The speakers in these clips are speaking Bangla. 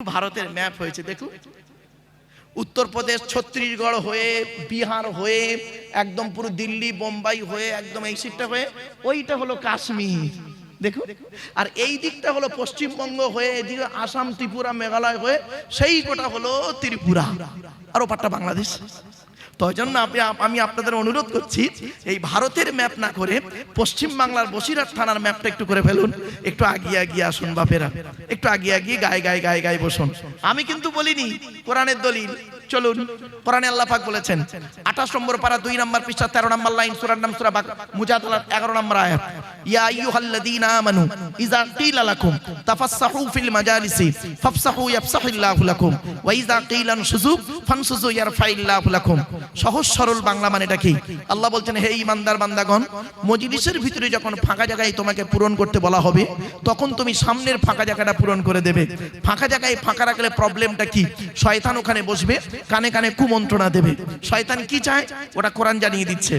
ভারতের ম্যাপ হয়েছে দেখুন, উত্তরপ্রদেশ ছত্তিশগড় হয়ে বিহার হয়ে একদম পুরো দিল্লি বোম্বাই হয়ে একদম এই সিটটা হয়ে ওইটা হলো কাশ্মীর দেখুন, আর এই দিকটা হলো পশ্চিমবঙ্গ হয়ে এদিকে আসাম ত্রিপুরা মেঘালয় হয়ে সেই কোটা হলো ত্রিপুরা, আর ওপারটা বাংলাদেশ। তো জন্য আমি আপনাদের অনুরোধ করছি এই ভারতের ম্যাপ না করে পশ্চিম বাংলার বসিরহাট থানার ম্যাপটা একটু করে ফেলুন, একটু আগিয়ে আগিয়ে আসুন বাপেরা, একটু আগিয়ে আগিয়ে গায়ে গায়ে গায়ে গায়ে বসুন। আমি কিন্তু বলিনি, কোরআনের দলিল। চলুন, কোরআনে আল্লাহ পাক বলেছেন 28 নম্বর পারা 2 নম্বর পৃষ্ঠা 13 নম্বর লাইন, সূরার নাম সূরা মুজাদালা 11 নম্বর আয়াত, ইয়া আইয়ুহাল্লাযীনা আমানু ইযা কিলা লাকুম তাফাসসাহু ফিল মাজালিসি ফাফসাহু ইয়াফসাহিল্লাহু লাকুম ওয়া ইযা কিলা আনশুযু ফানশুযু ইয়ারফাইল্লাহু লাকুম। সহজ সরল বাংলা মানেটা কি? আল্লাহ বলছেন, হে ঈমানদার বান্দাগণ, মজলিসের ভিতরে যখন ফাঁকা জায়গায় তোমাকে পূরণ করতে বলা হবে তখন তুমি সামনের ফাঁকা জায়গাটা পূরণ করে দেবে। ফাঁকা জায়গায় ফাঁকা রাখলে প্রবলেমটা কি? শয়তান ওখানে বসবে, কানে কানে কুমন্ত্রণা দেবে। শয়তান কি চায় ওটা কোরআন জানিয়ে দিচ্ছে।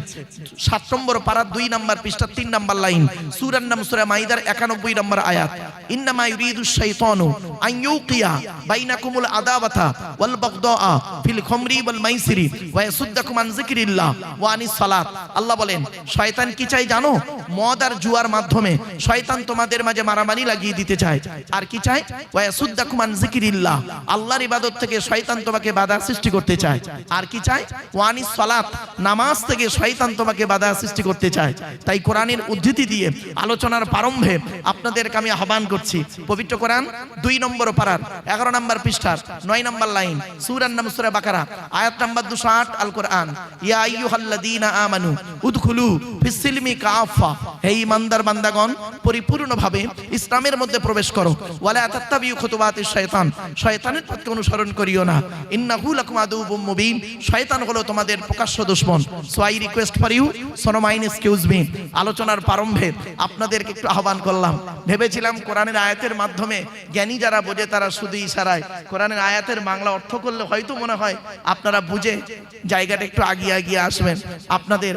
7 নম্বর পারা 2 নম্বর পৃষ্ঠা 3 নম্বর লাইন, সূরার নাম সূরা মাইদার 91 নম্বর আয়াত, ইন্নামা ইউরিদুশ শাইতানু আন ইউকিয়া বাইনাকুমুল আদাওয়াতা ওয়াল বাগদাআ ফিল খামরি ওয়াল মাইসিরি ওয়া ইয়াসুদ্দাকুম আন যিকরিল্লাহ ওয়া আনিস সালাত। আল্লাহ বলেন, শয়তান কি চায় জানো? মদ আর জুয়ার মাধ্যমে শয়তান তোমাদের মাঝে মারামারি লাগিয়ে দিতে চায়। আর কি চায়? ওয়া ইয়াসুদ্দাকুম আন যিকরিল্লাহ, আল্লাহর ইবাদত থেকে শয়তান তোমাকে বাধা সৃষ্টি করতে চায়। আর কি চায়? ওয়া আনিস সালাত, নামাজ থেকে শয়তান তোমাকে বাধা সৃষ্টি করতে চায়। তাই কোরআনের উদ্ধৃতি দিয়ে আলোচনার প্রারম্ভে আপনাদেরকে আমি আহ্বান করছি, পবিত্র কোরআন 2 নম্বর পারার 11 নম্বর পৃষ্ঠার 9 নম্বর লাইন, সূরার নাম সূরা বাকারা আয়াত নম্বর 208, আল কোরআন, ইয়া আইয়ুহাল্লাযীনা আমানু উদখুলু ফিস-সিলমি কাফা, হে ঈমানদার বান্দাগণ পরিপূর্ণভাবে ইসলামের মধ্যে প্রবেশ করো। ওয়ালা তাত্তাবিউ খুতুওয়াতিশ শায়তান, শয়তানের পথকে অনুসরণ করিও না। ইন্নাহু লাকুম আদুউম মুবিন, শয়তান হলো তোমাদের প্রকাশ্য দুশমন। So I request for you, সোনো মাইন এক্সকিউজ মি, আলোচনার প্রারম্ভে আপনাদেরকে একটু আহ্বান করলাম। ভেবেছিলাম কোরআনের আয়াতের মাধ্যমে জ্ঞানী যারা বোঝে তারা শুধু ইশারায় কোরআনের আয়াতের বাংলা অর্থ করলে হয়তো মনে হয় আপনারা বুঝে জায়গাটা একটু আগিয়ে আগিয়ে আসবেন। আপনাদের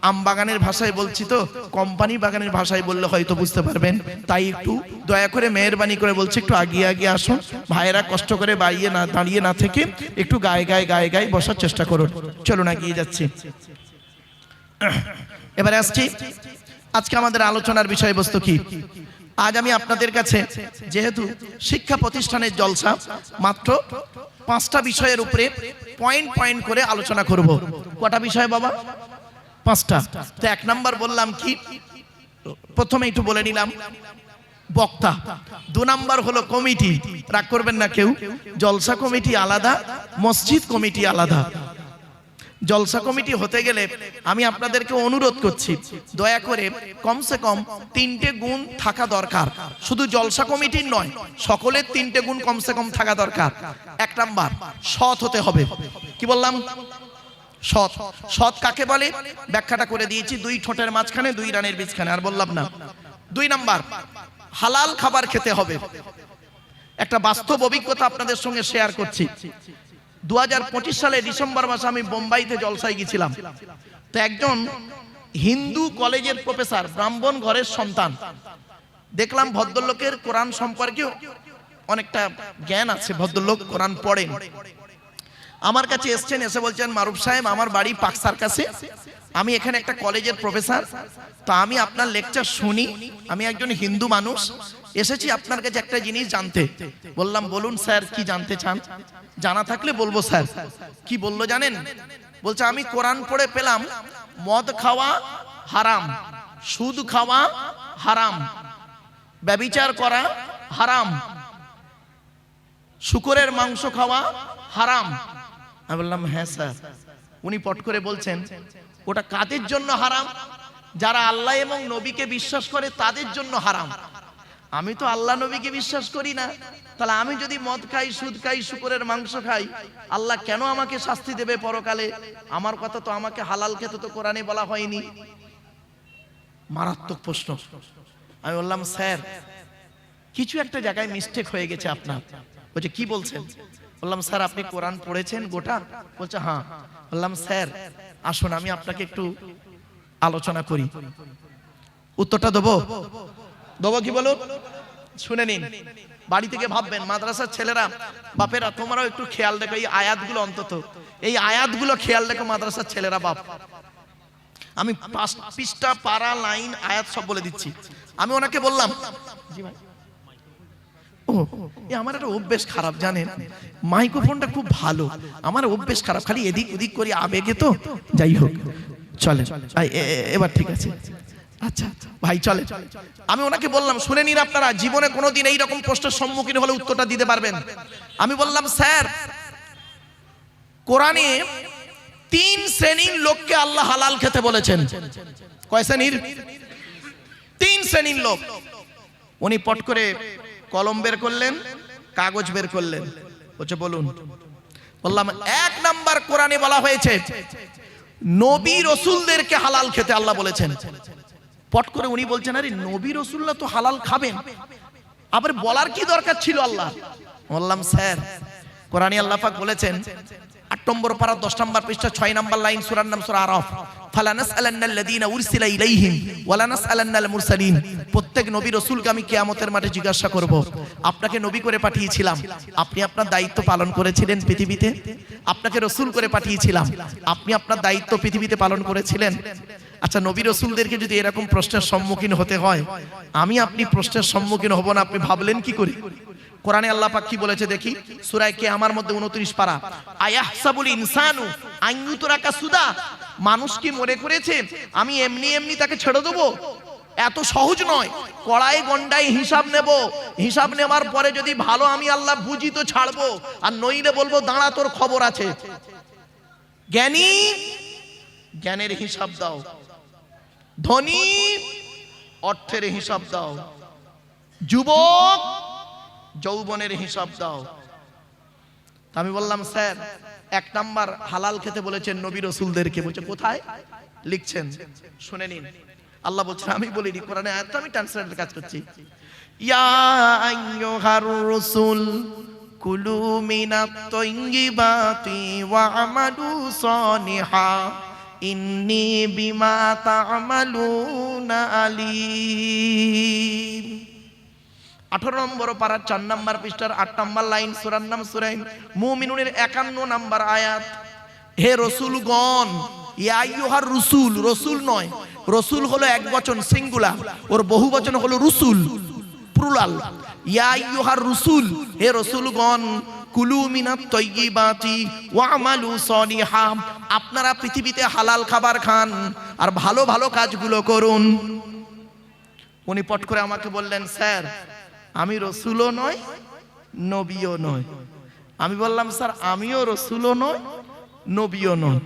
আম বাগানের ভাষায় বলছি তো, কোম্পানি বাগানের ভাষায় বললে হয়তো বুঝতে পারবেন। তাই একটু দয়া করে মেহেরবানি করে বলছি, একটু আগিয়ে আগিয়ে আসুন। ভাইয়েরা কষ্ট করে দাঁড়িয়ে না থেকে একটু গায়ে গায়ে গায়ে গায়ে বসার চেষ্টা করুন। চলুন এগিয়ে যাচ্ছি। এবারে আসছি, আজকে আমাদের আলোচনার বিষয়বস্তু কি? আজ আমি আপনাদের কাছে যেহেতু শিক্ষা প্রতিষ্ঠানের জলসা, মাত্র 5টা বিষয়ের উপরে পয়েন্ট পয়েন্ট করে আলোচনা করব। কটা বিষয় বাবা? 5টা। তো 1 নাম্বার বললাম কি, প্রথমে একটু বলে নিলাম বক্তা। 2 নাম্বার হলো কমিটি, রাগ করবেন না কেউ, জলসা কমিটি আলাদা, মসজিদ কমিটি আলাদা। জলসা কমিটি হতে গেলে আমি আপনাদেরকে অনুরোধ করছি, দয়া করে কমসে কম 3টে গুণ থাকা দরকার। শুধু জলসা কমিটির নয়, সকলের 3টে গুণ কমসে কম থাকা দরকার। 1 নাম্বার, সৎ হতে হবে। কি বললাম? সৎ। সৎ কাকে বলে ব্যাখ্যাটা করে দিয়েছি, 2 ঠোঁটের মাঝখানে 2 রানের বীজখানে, আর বললাম না। 2 নাম্বার, হালাল খাবার খেতে হবে। একটা বাস্তব অভিজ্ঞতা আপনাদের সঙ্গে শেয়ার করছি। 2025 সালে ডিসেম্বর মাসে আমি বোম্বাইতে জলসায় গেছিলাম। তো একজন হিন্দু কলেজের প্রফেসর, ব্রাহ্মণ ঘরের সন্তান, দেখলাম ভদ্রলোকের কোরআন সম্পর্কে অনেকটা জ্ঞান আছে, ভদ্রলোক কোরআন পড়েন। আমার কাছে এসছেন, এসে বলছেন, মারুফ সাহেব আমার বাড়ি পাক সার্কাসে, আমি এখানে একটা কলেজের প্রফেসর, তো আমি আপনার লেকচার শুনি, আমি একজন হিন্দু মানুষ, এসেছি আপনার কাছে একটা জিনিস জানতে। বললাম, বলুন স্যার কি জানতে চান? জানা থাকলে বলবো স্যার। কি বললো জানেন? বলছে, আমি কোরআন পড়ে পেলাম মদ খাওয়া হারাম, সুদ খাওয়া হারাম, ব্যভিচার করা হারাম, শুকরের মাংস খাওয়া হারাম। আমি বললাম, হ্যাঁ স্যার। উনি পট করে বলছেন, ওটা কাদের জন্য হারাম? যারা আল্লাহ এবং নবীকে বিশ্বাস করে তাদের জন্য হারাম। আমি তো আল্লাহ নবীকে বিশ্বাস করি না, তাহলে আমি যদি মদ খাই, সুদ খাই, শুকরের মাংস খাই, আল্লাহ কেন আমাকে শাস্তি দেবে পরকালে? আমার কথা তো আমাকে হালাল খেতে তো কোরআনে বলা হয়নি। মারাত্মক প্রশ্ন। আমি বললাম, স্যার কিছু একটা জায়গায় মিস্টেক হয়ে গেছে আপনার। বলছে, কি বলছেন? বললাম, স্যার আপনি কোরআন পড়েছেন গোটা? বলছে, হ্যাঁ। বললাম, স্যার আসুন আমি আপনাকে একটু আলোচনা করি। উত্তরটা দেবো? কি বলুন, শুনে নিন। বাড়ি থেকে ভাববেন, মাদ্রাসার ছেলেরা বাপেরা তোমরাও একটু খেয়াল রেখো এই আয়াতগুলো, অন্তত এই আয়াতগুলো খেয়াল রেখো মাদ্রাসার ছেলেরা বাপ। আমি 5 পৃষ্ঠা পারা লাইন আয়াত সব বলে দিচ্ছি। আমি ওনাকে বললাম, জি ভাই, ও আমার একটা অভ্যেস খারাপ জানেন, মাইক্রোফোনটা খুব ভালো, আমার অভ্যেস খারাপ, খালি এদিক ওদিক করি আবেগে, তো যাই হোক চলে এবার ঠিক আছে। আচ্ছা ভাই চলে, আমি ওনাকে বললাম শুনে নিন আপনারা, জীবনে কোনোদিন এইরকম প্রশ্নের সম্মুখীন হলে উত্তরটা দিতে পারবেন। আমি বললাম স্যার, কোরআনে 3 শ্রেণীর লোককে আল্লাহ হালাল খেতে বলেছেন। কয় শ্রেণীর? 3 শ্রেণীর লোক। উনি পট করে কলম বের করলেন, কাগজ বের করলেন, বলছে বলুন। বললাম 1 নাম্বার কোরআনে বলা হয়েছে নবী রাসূলদেরকে হালাল খেতে আল্লাহ বলেছেন। পট করে উনি বলছেন আরে নবী রাসূলরা তো হালাল খাবেন, আবার বলার কি দরকার ছিল আল্লাহ? বললাম স্যার, কোরআনে আল্লাহ পাক বলেছেন 8 নম্বর পারা 10 নম্বর পৃষ্ঠা 6 নম্বর লাইন, সূরার নাম সূরা আরাফ, ফালানাসআলান্নাল্লাযীনা উরসিলা ইলাইহিম ওয়ালানাসআলান্নাল মুরসালিন। প্রত্যেক নবী রাসূলকে আমি কিয়ামতের মাঠে জিজ্ঞাসা করব, আপনাকে নবী করে পাঠিয়েছিলাম, আপনি আপনার দায়িত্ব পালন করেছিলেন পৃথিবীতে? আপনাকে রাসূল করে পাঠিয়েছিলাম, আপনি আপনার দায়িত্ব পৃথিবীতে পালন করেছিলেন? আচ্ছা, নবী রাসূলদেরকে যদি এরকম প্রশ্নের সম্মুখীন হতে হয়, আমি আপনি প্রশ্নের সম্মুখীন হব না, আপনি ভাবলেন কি করে? কোরআনে আল্লাহ পাক কি বলেছে দেখি, সূরা কিয়ামার মধ্যে 29 পারা, আয়াহসাবুল ইনসানু আন ইউতরাকা সুদা। মানুষ কি মনে করেছে আমি এমনি এমনি তাকে ছেড়ে দেবো? এত সহজ নয়। কড়াই গন্ডাই হিসাব নেব, হিসাব নেওয়ার পরে যদি ভালো আমি আল্লাহ বুঝি তো ছাড়বো, আর নইলে বলবো দাঁড়া তোর খবর আছে। জ্ঞানী জ্ঞানের হিসাব দাও, ধনী অর্থের হিসাব দাও, যুবক যৌবনের হিসাব দাও। আমি বললাম স্যার 1 নাম্বার হালাল খেতে বলেছেন নবী রাসূলদেরকে। বলছে কোথায় লিখছেন? শুনে নিন, আল্লাহ বলছেন, আমি বলিনি, কোরআনে আয়াতটা আমি ট্রান্সলেটের কাজ করছি। ইয়া আইয়ুহার রাসূল কুলু মিনাত তাইয়্যিবাতি ওয়া আমালু সালিহা ইন্নী বিমা তা'মালুনা আলীম। 18 নম্বর পারার 4 নম্বর পৃষ্ঠার 8 নম্বর লাইন, সূরার নাম সূরা মুমিনুনের 51 নম্বর আয়াত। হে রাসূলগণ, ইয়া আইয়ুহার রাসূল, রাসূল নয়, রাসূল হলো একবচন সিঙ্গুলার, ওর বহুবচন হলো রুসুল প্লুরাল। ইয়া আইয়ুহার রাসূল, হে রাসূলগণ, কুলু মিনাত তাইয়্যিবাতি ওয়া আমালু সালিহা, আপনারা পৃথিবীতে হালাল খাবার খান আর ভালো ভালো কাজগুলো করুন। উনি পট করে আমাকে বললেন স্যার আমি রাসূলও নয় নবীও নয়। আমি বললাম স্যার আমিও রাসূলও নয় নবীও নয়।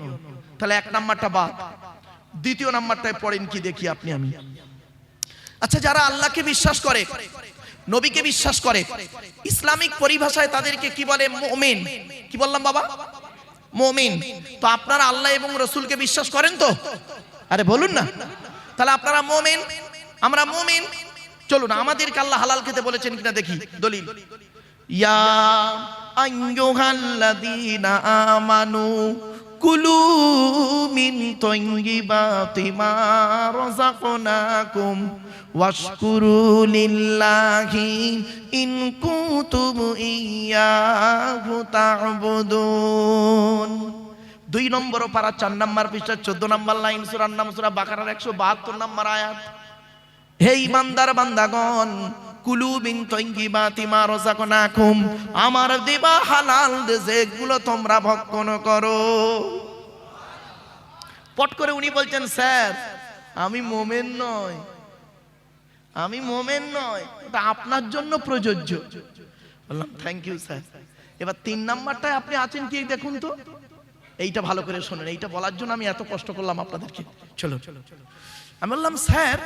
তাহলে 1 নাম্বারটা বাদ, 2য় নাম্বারটায় পড়েন কি দেখি আপনি আমি। আচ্ছা, যারা আল্লাহকে বিশ্বাস করে, নবীকে বিশ্বাস করে, ইসলামিক পরিভাষায় তাদেরকে কি বলে? মুমিন। কি বললাম বাবা? মুমিন। তো আপনারা আল্লাহ এবং রাসূলকে বিশ্বাস করেন তো? আরে বলুন না। তাহলে আপনারা মুমিন, আমরা মুমিন। চলুন আমাদেরকে আল্লাহ হালাল খেতে বলেছেন কিনা দেখি দলিল। ইয়া আইয়ুহাল্লাযীনা আমানু কুলু মিন তাইয়্যিবাতি মা রাযাকনাকুম ওয়াশকুরু লিল্লাহি ইন কুনতুম ইয়্যাহু তা'বুদুন। 2 নম্বর পারা 4 নম্বর পৃষ্ঠা 14 নম্বর লাইন, সূরার নাম সূরা বাকারার 172 নম্বর আয়াত। হে ঈমানদার বান্দাগণ, কুলু মিন তাইয়্যিবাতি মা রাযাকনাকুম, আমার দেবা হালাল যেগুলো তোমরা ভক্ষণ করো। পট করে উনি বলছেন স্যার আমি মুমিন নয়, আমি মুমিন নয়, এটা আপনার জন্য প্রযোজ্য। বললাম থ্যাংক ইউ স্যার। এবার 3 নাম্বারটায় আপনি আছেন কি দেখুন তো, এইটা ভালো করে শোনেন, এইটা বলার জন্য আমি এত কষ্ট করলাম আপনাদেরকে। চলো আমি বললাম স্যার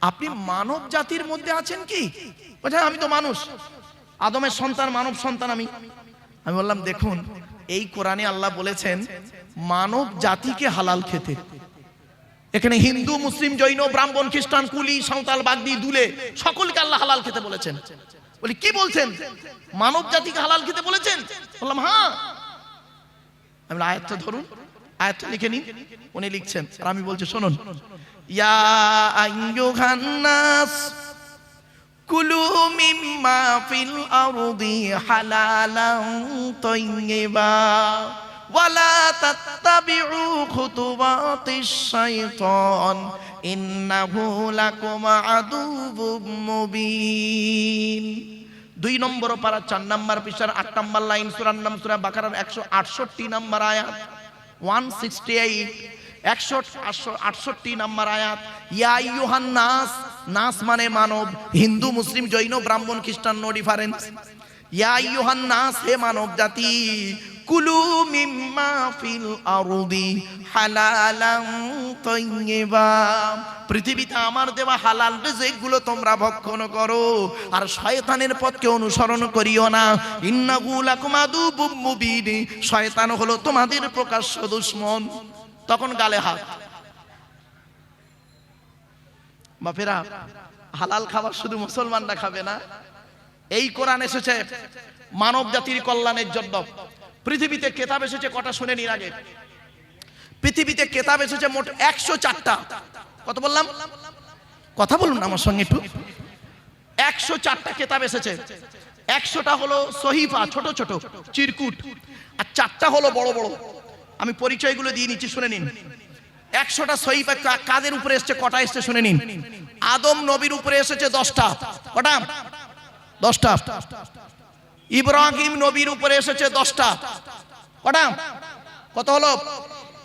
আপনি মানব জাতির মধ্যে আছেন কি? বলছেন আমি তো মানুষ, আদমের সন্তান, মানব সন্তান আমি। আমি বললাম দেখুন এই কোরআনে আল্লাহ বলেছেন মানব জাতিকে হালাল খেতে। এখানে হিন্দু, মুসলিম, জৈন, ব্রাহ্মণ, খ্রিস্টান, কুলি, সাঁওতাল, বাগদি, দুলে সকলকে আল্লাহ হালাল খেতে বলেছেন। বলি কি বলছেন? মানব জাতিকে হালাল খেতে বলেছেন? বললাম হ্যাঁ। আমি আয়াতটা ধরুন, আয়াতটা লিখে নিন। উনি লিখছেন আর আমি বলছি শুনুন। ইয়া আইয়ুহান নাস কুলু মিম্মা ফিল আরদি হালালান তাইয়্যিবা ওয়ালা তাত্তাবিউ খুতুওয়াতিশ শাইতান ইন্নাহু লাকুম আদুউম মুবিন। 2 নম্বর পারা 4 নম্বর পৃষ্ঠার 8 নম্বর লাইন, সূরার নাম সূরা বাকারার 168 নম্বর আয়াত, 168 168 নম্বর আয়াত। ইয়া আইয়ুহান নাস, নাস মানে মানব, হিন্দু মুসলিম জৈন ব্রাহ্মণ খ্রিস্টান নো ডিফারেন্স। ইয়া আইয়ুহান নাস, হে মানব জাতি, কুলু মিম্মা ফিল আরদি হালালান তাইয়্যিবা, পৃথিবীতে আমার দেওয়া হালাল রিজিকগুলো তোমরা ভক্ষণ করো, আর শয়তানের পথকে অনুসরণ করিও না। ইন্নাহু লাকুম আদুউম মুবিন, শয়তান হলো তোমাদের প্রকাশ্য দুশমন। তখন গালে হাত। বাপেরা, হালাল খাবার শুধু মুসলমানরা খাবে না, এই কোরআন এসেছে মানব জাতির কল্যাণের জন্য। পৃথিবীতে কেতাব এসেছে কটা শুনে নিন আগে। পৃথিবীতে কেতাব এসেছে মোট 104টা। কত বললাম? কথা বলুন আমার সঙ্গে একটু। 104টা কেতাব এসেছে। 100টা হলো সহিফা, ছোট ছোট চিরকুট, আর 4টা হলো বড় বড়। আমি পরিচয়গুলো দিয়ে নিচ্ছি, শুনে নিন। 100টা সহিফা কাদের উপরে এসেছে, কটা এসেছে শুনে নিন। আদম নবীর উপরে এসেছে 10টা। কটা? 10টা। ইব্রাহিম নবীর উপরে এসেছে 10টা। কটা? কত হলো?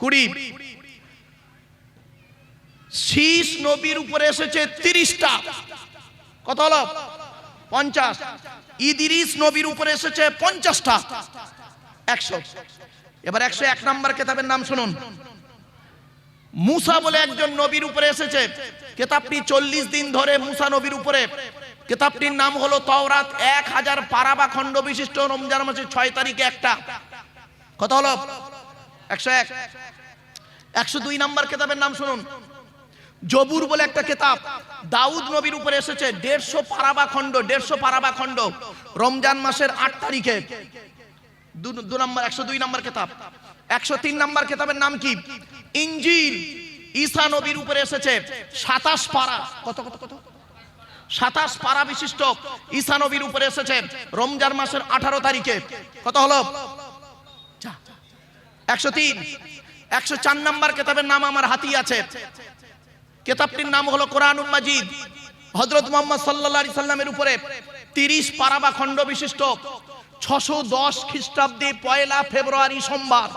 20। শীষ নবীর উপরে এসেছে 30টা। কত হলো? 50। ইদ্রিস নবীর উপরে এসেছে 50টা। 100। এবার 101 নম্বর কেতাবের নাম শুনুন। মুসা বলে একজন নবীর উপরে এসেছে। কেতাবটি 40 দিন ধরে মুসা নবীর উপরে। কেতাবটির নাম হলো তাওরাত। 1000 পারা বা খণ্ড বিশিষ্ট, রমজান মাসের 6 তারিখে একটা। কত হলো? 101। 102 নম্বর কেতাবের নাম শুনুন। জবুর বলে একটা কেতাব, দাউদ নবীর উপরে এসেছে। 150 পারা বা খণ্ড, 150 পারা বা খণ্ড, রমজান মাসের 8 তারিখে। 102 নম্বর কেতাব। 103 নম্বর কেতাবের নাম কি? ইনজিল। ঈসা নবীর উপরে এসেছে 27 পারা। কত কত কত? 27 পারা বিশিষ্ট ঈসা নবীর উপরে এসেছে রমজান মাসের 18 তারিখে। কত হলো? 103। 104 নম্বর কেতাবের নাম আমার হাতি আছে। কেতাবটির নাম হলো কোরআনুল মাজিদ। হযরত মুহাম্মদ সাল্লাল্লাহু আলাইহি সাল্লামের উপরে 30 পারা বা খণ্ড বিশিষ্ট, 610 খ্রিস্টাব্দে 1 ফেব্রুয়ারি সোমবার।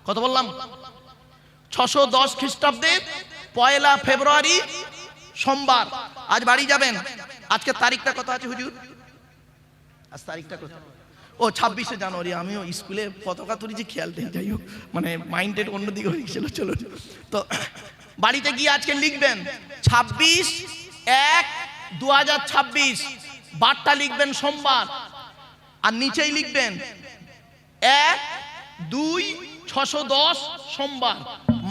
কত বললাম? 610 খ্রিস্টাব্দে 1 ফেব্রুয়ারি সোমবার। আজ বাড়ি যাবেন। আজকে তারিখটা কত আছে হুজুর? আজ তারিখটা কত? ও 26শে জানুয়ারি। আমিও স্কুলে পতাকা তুলেছি, খেয়াল নেই। যাই হোক, মানে মাইন্ডেড অন্যদিকে হয়ে গেছিল। চলো, তো বাড়িতে গিয়ে আজকে লিখবেন 26/1/2026। বারটা লিখবেন সোমবার, আর নিচেই লিখবেন 1-2-610 সোমবার।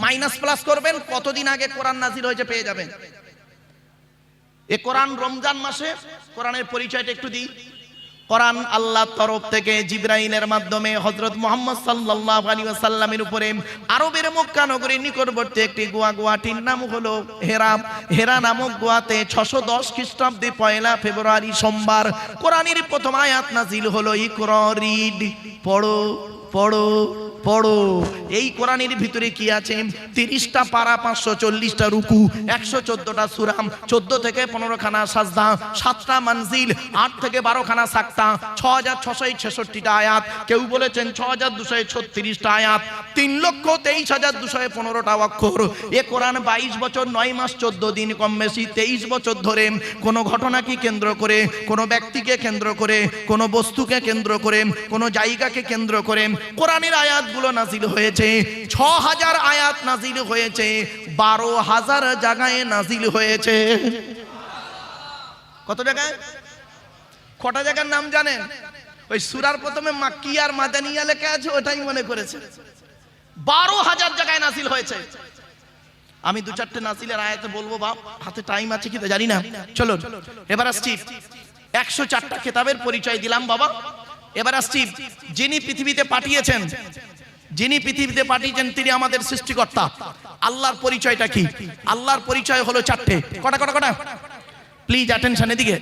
মাইনাস প্লাস করবেন, কতদিন আগে কোরআন নাজিল হয়েছে পেয়ে যাবেন। এ কোরআন রমজান মাসে। কোরআনের পরিচয়টা একটু দিই। কোরআন আল্লাহর তরফ থেকে জিবরাইলের মাধ্যমে হযরত মুহাম্মদ সাল্লাল্লাহু আলাইহি ওয়াসাল্লামের উপরে আরবের মক্কা নগরীর নিকটবর্তী একটি গুয়াটির নাম হলো হেরা। হেরা নামক গুয়াতে 610 খ্রিস্টাব্দে 1 ফেব্রুয়ারি সোমবার কোরআনের প্রথম আয়াত নাজিল হলো। ইকরা, রিড, পড়ো পড়ো পড়ো। এই কোরআনের ভিতরে কি আছে? 30টা পারা, 540টা রুকু, 114টা সূরা, 14 থেকে 15 খানা সাজদা, 7টা মানজিল, 8 থেকে 12 খানা সাক্তা, 6666টা আয়াত। কেউ বলেছেন 6236টা আয়াত, 3,23,215টা অক্ষর। এ কোরআন 22 বছর 9 মাস 14 দিন, কম বেশি 23 বছর ধরে কোনো ঘটনাকে কেন্দ্র করে, কোনো ব্যক্তিকে কেন্দ্র করে, কোনো বস্তুকে কেন্দ্র করে, কোনো জায়গাকে কেন্দ্র করে কোরআনের আয়াতগুলো নাজিল হয়েছে। 6000 আয়াত নাজিল হয়েছে, 12,000 জায়গায় নাজিল হয়েছে। কত জায়গায়? কটা জায়গার নাম জানেন? ওই সূরার প্রথমে মাক্কি আর মাদানিয়া লেখা আছে, ওটাই মনে করেছে। 12,000 জায়গায় নাজিল হয়েছে। আমি 2-4টে নাজিলের আয়াতে বলবো, বাপ হাতে টাইম আছে কি জানি না। চলো এবার আসছি। 104টা কিতাবের পরিচয় দিলাম বাবা। এবার আসছি যিনি পৃথিবীতে পাঠিয়েছেন, যিনি পৃথিবীতে পাঠিয়েছেন তিনি আমাদের সৃষ্টিকর্তা। আল্লাহর পরিচয়টা কি? আল্লাহর পরিচয় হলো 4টে। কটা কটা কটা? প্লিজ অ্যাটেনশন এদিকে।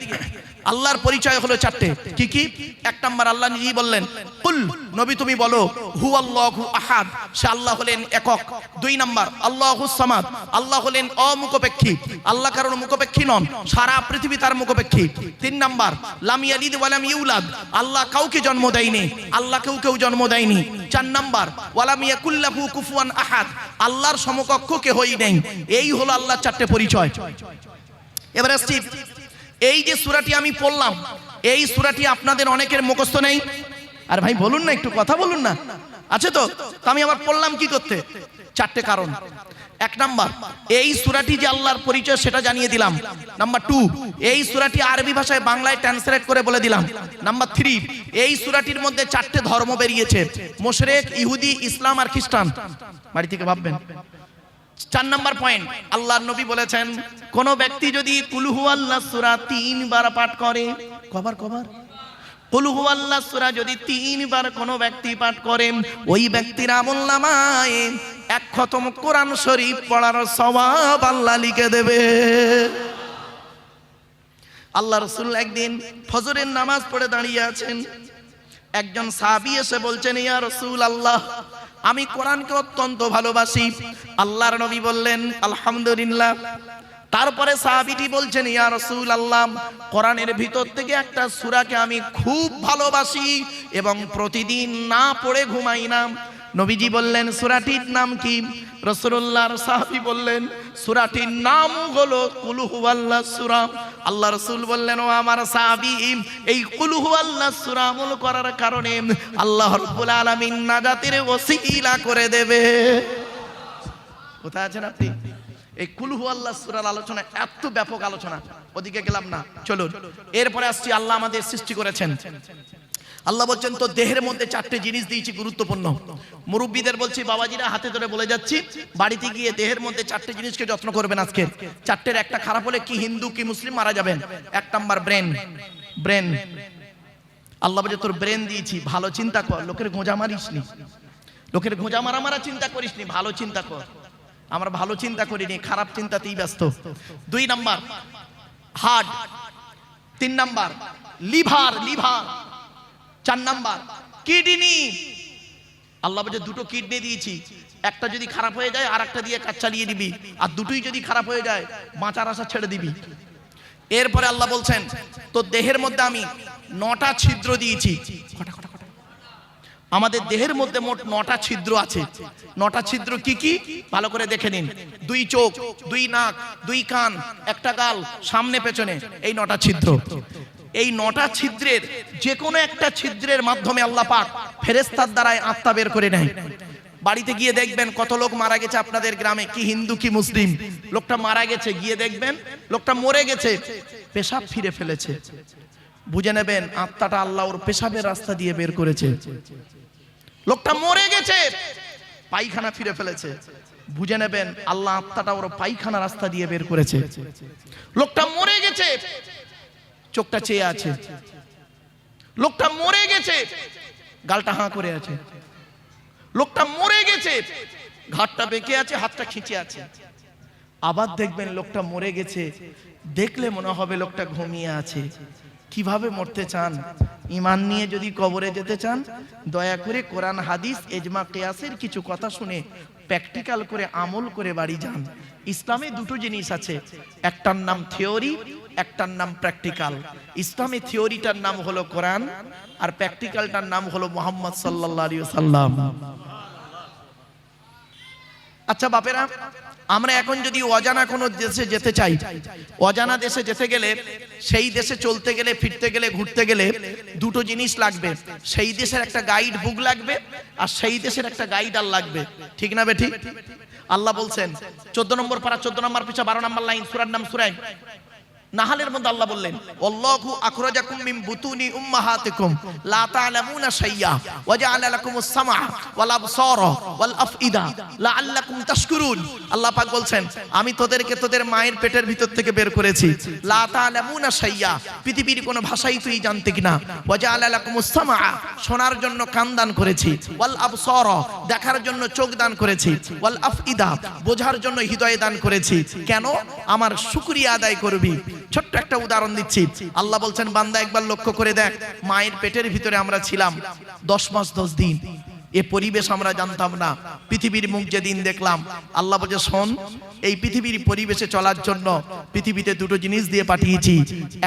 আল্লাহর পরিচয় হলো চারটে। কি কি? এক নাম্বার, আল্লাহ নিজেই বললেন, কুল, নবী তুমি বলো, হু আল্লাহু আহাদ, সে আল্লাহ হলেন একক। দুই নাম্বার, আল্লাহুস সামাদ, আল্লাহ হলেন অমুখপেক্ষী, আল্লাহ কারোর মুখপেক্ষী নন, সারা পৃথিবী তার মুখপেক্ষী। তিন নাম্বার, লাম ইয়ালিদ ওয়া লাম ইউলাদ, আল্লাহ কাউকে জন্ম দেয়নি, আল্লাহ কেউ জন্ম দেয়নি। চার নাম্বার, ওয়ালাম ইয়াকুল লাহু কুফুয়ান আহাদ, আল্লাহর সমকক্ষ কেউই নেই। এই হলো আল্লাহর চারটে পরিচয়। এবার আসছি, এই যে সূরাটি আমি পড়লাম, এই সূরাটি আপনাদের অনেকের মুখস্থ নেই। আর ভাই বলুন না, একটু কথা বলুন না, আছে তো? আমি আবার পড়লাম কি করতে? চারটে কারণ। এক নাম্বার, এই সূরাটি যে আল্লাহর পরিচয় সেটা জানিয়ে দিলাম। নাম্বার 2, এই সূরাটি আরবি ভাষায় বাংলায় ট্রান্সলেট করে বলে দিলাম। নাম্বার 3, এই সূরাটির মধ্যে চারটে ধর্ম বেরিয়েছে, মুশরিক, ইহুদি, ইসলাম আর খ্রিস্টান। বাড়ি থেকে ভাববেন। 4 নাম্বার পয়েন্ট, আল্লাহর নবী বলেছেন, কোন ব্যক্তি যদি কুল হুয়াল্লাহ সূরা 3 বার পাঠ করে, কবার কুল হুয়াল্লাহ সূরা যদি 3 বার কোন ব্যক্তি পাঠ করে, ওই ব্যক্তির আমলনামায় 1 খতম কোরআন শরীফ পড়ার সওয়াব আল্লাহ লিখে দেবে। আল্লাহ রাসূল একদিন ফজরের নামাজ পড়ে দাঁড়িয়ে আছেন, একজন সাহাবী এসে বলছেন, ইয়া রাসূলুল্লাহ, আমি কোরআনকে অত্যন্ত ভালোবাসি। আল্লাহর নবী বললেন, আলহামদুলিল্লাহ। তারপরে সাহাবীটি বলছেন, ইয়া রাসূলুল্লাহ, কোরআনের ভিতর থেকে একটা সূরাকে আমি খুব ভালোবাসি এবং প্রতিদিন না পড়ে ঘুমাই না। নবীজি বললেন, সূরাটির নাম কি? রাসূলুল্লাহর সাহাবী বললেন, সূরাটির নাম হলো কুল হুয়াল্লাহ সূরা। আল্লাহ রাসূল বললেন, ও আমার সাহাবী, এই কুল হুয়াল্লাহ সূরা আমল করার কারণে আল্লাহ রাব্বুল আলামিন নাজাতের ওসিলা করে দেবে। কোথায় আছেন আপনি? এই কুল হুয়াল্লাহ সূরার আলোচনা এত ব্যাপক আলোচনা, ওদিকে গেলাম না, চলুন এরপরে আসছি। আল্লাহ আমাদের সৃষ্টি করেছেন। আল্লাহ বলছেন, তো দেহের মধ্যে চারটে জিনিস দিয়েছি গুরুত্বপূর্ণ। মুরব্বীদের বলছি, বাবাজিরা হাতে ধরে বলে যাচ্ছি, বাড়িতে গিয়ে দেহের মধ্যে চারটে জিনিসকে যত্ন করবেন আজকে। চারটের একটা খারাপ হলে কি হিন্দু কি মুসলিম মারা যাবেন। এক নাম্বার ব্রেন। আল্লাহ বলে, তোর ব্রেন দিয়েছি, ভালো চিন্তা কর, লোকের গোঁজা মারিসনি, লোকের গোঁজা মারা চিন্তা করিসনি, ভালো চিন্তা কর। আমরা ভালো চিন্তা করিনি, খারাপ চিন্তাতেই ব্যস্ত। 2 number heart, 3 number liver, 4 number kidney. Allah বলে, দুটো কিডনি দিয়েছি, একটা যদি খারাপ হয়ে যায় আর একটা দিয়ে কাজ চালিয়ে দিবি, আর দুটোই যদি খারাপ হয়ে যায় বাঁচার আশা ছেড়ে দিবি। এরপরে আল্লাহ বলছেন, তো দেহের মধ্যে আমি 9টা ছিদ্র দিয়েছি। আমাদের দেহের মধ্যে মোট 9টা ছিদ্র আছে। 9টা ছিদ্র কি কি ভালো করে দেখে নিন। 2 চোখ, 2 নাক, 2 কান, একটা গাল, সামনে পেছনে, এই 9টা ছিদ্র। এই 9টা ছিদ্রের যে কোনো একটা ছিদ্রের মাধ্যমে আল্লাহ পাক ফেরেশতার দ্বারাই আত্মা বের করে নেয়। বাড়িতে গিয়ে দেখবেন কত লোক মারা গেছে আপনাদের গ্রামে, কি হিন্দু কি মুসলিম, লোকটা মারা গেছে, গিয়ে দেখবেন লোকটা মরে গেছে, পেশাব ফিরে ফেলেছে, বুঝে নেবেন আত্মাটা আল্লাহ ওর পেশাবের রাস্তা দিয়ে বের করেছে। লোকটা মরে গেছে, পায়খানা ফিরে ফেলেছে, বুঝে নেবেন আল্লাহ আত্মাটা ওর পায়খানা রাস্তা দিয়ে বের করেছে। লোকটা মরে গেছে, চোখটা চেয়ে আছে, লোকটা মরে গেছে, গালটা হাঁ করে আছে, লোকটা মরে গেছে, ঘাটটা বেঁকে আছে, হাতটা খিঁচে আছে। আবার দেখবেন লোকটা মরে গেছে, দেখলে মনে হবে লোকটা ঘুমিয়ে আছে। কিভাবে মরতে চান? ঈমান নিয়ে যদি কবরে যেতে চান, দয়া করে কোরআন হাদিস ইজমা কিয়াসের কিছু কথা শুনে প্র্যাকটিক্যাল করে আমল করে বাড়ি যান। ইসলামে দুটো জিনিস আছে, একটার নাম থিওরি, একটার নাম প্র্যাকটিক্যাল। ইসলামে থিওরিটার নাম হলো কোরআন, আর প্র্যাকটিক্যালটার নাম হলো মুহাম্মদ সাল্লাল্লাহু আলাইহি ওয়াসাল্লাম। আচ্ছা বাপেরা, আমরা এখন যদি অজানা কোনো দেশে যেতে চাই, অজানা দেশে যেতে গেলে, সেই দেশে চলতে গেলে, ফিরতে গেলে, ঘুরতে গেলে দুটো জিনিস লাগবে। সেই দেশের একটা গাইড বুক লাগবে, আর সেই দেশের একটা গাইডার লাগবে। ঠিক না বেঠিক? আল্লাহ বলছেন 14 নম্বর পারা 14 নম্বর পৃষ্ঠা 12 নম্বর লাইন, সূরার নাম সূরা নাহালের মধ্যে আল্লাহ বললেন, আল্লাহু আখরাজাকুম মিন বুতুনি উম্মাহাতিকুম লা তা'লামুনা শাইয়া ওয়া জা'আলা লাকুমুস সামআ ওয়াল আবসারা ওয়াল আফইদা লাআল্লাকুম তাশকুরুন। আল্লাহ পাক বলছেন, আমি তোদেরকে তোদের মায়ের পেটের ভিতর থেকে বের করেছি। লা তা'লামুনা শাইয়া, পৃথিবীর কোনো ভাষাই তুই জানতে কিনা। ওয়া জা'আলা লাকুমুস সামআ, শোনার জন্য কান দান করেছি। ওয়াল আবসারা, দেখার জন্য চোখ দান করেছি। ওয়াল আফইদা, বোঝার জন্য হৃদয় দান করেছি। কেন? আমার শুকরিয়া আদায় করবি। ছোট্ট একটা উদাহরণ দিচ্ছি। আল্লাহ বলছেন বান্দা একবার লক্ষ্য করে দেখ, মায়ের পেটের ভিতরে আমরা ছিলাম 10 মাস 10 দিন, এ পরিবেশ আমরা জানতাম না। পৃথিবীর মুখ যেদিন দেখলাম, আল্লাহ বলছে শোন, এই পৃথিবীর পরিবেশে চলার জন্য পৃথিবীতে দুটো জিনিস দিয়ে পাঠিয়েছি,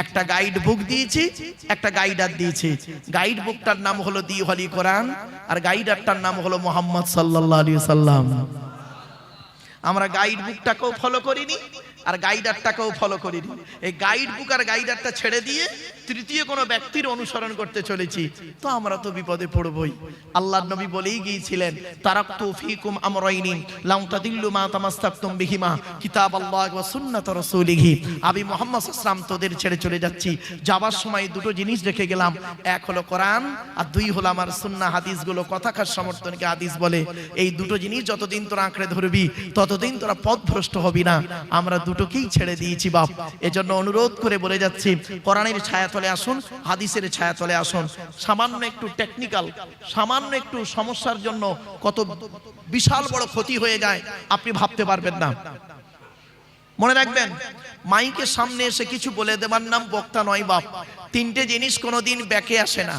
একটা গাইড বুক দিয়েছি, একটা গাইডার দিয়েছি। গাইড বুকটার নাম হলো দি হলি কোরআন, আর গাইডারটার নাম হলো মুহাম্মদ সাল্লাল্লাহু আলাইহি সাল্লাম। আমরা গাইড বুকটাকেও ফলো করিনি আর গাইডারটাকেও ফলো করিনি। এই গাইড বুক আর গাইডারটা ছেড়ে দিয়ে তৃতীয় কোনো ব্যক্তির অনুসরণ করতে চলেছি, তো আমরা তো বিপদে পড়বই। আল্লাহর নবী বলেই গিয়েছিলেন, তারাকতু ফীকুম আমরাইনি লাম তাদিল্লু মা তামাসসাকতুম বিহিমা কিতাবাল্লাহি ওয়া সুন্নাত রাসূলিহি। আমি মুহাম্মদ সাল্লাল্লাহু আলাইহি ওয়াসাল্লাম তোদের ছেড়ে চলে যাচ্ছি, যাবার সময় দুটো জিনিস রেখে গেলাম, এক হলো কোরআন আর দুই হলো আমার সুন্নাহ হাদিসগুলো। কথাকার সমর্থনকে হাদিস বলে। এই দুটো জিনিস যতদিন তোরা আঁকড়ে ধরবি ততদিন তোরা পথভ্রষ্ট হবি না। আমরা দুটোকেই ছেড়ে দিয়েছি বাপ। এজন্য অনুরোধ করে বলে যাচ্ছি, কোরআনের ছায়া তলে আসুন, হাদিসের ছায়া তলে আসুন। সামান্য একটু টেকনিক্যাল, সামান্য একটু সমস্যার জন্য কত বিশাল বড় ক্ষতি হয়ে যায় আপনি ভাবতে পারবেন না। মনে রাখবেন, মাইকের সামনে এসে কিছু বলে দেবার নাম বক্তা নয় বাপ। তিনটে জিনিস কোনোদিন ব্যাকে আসে না।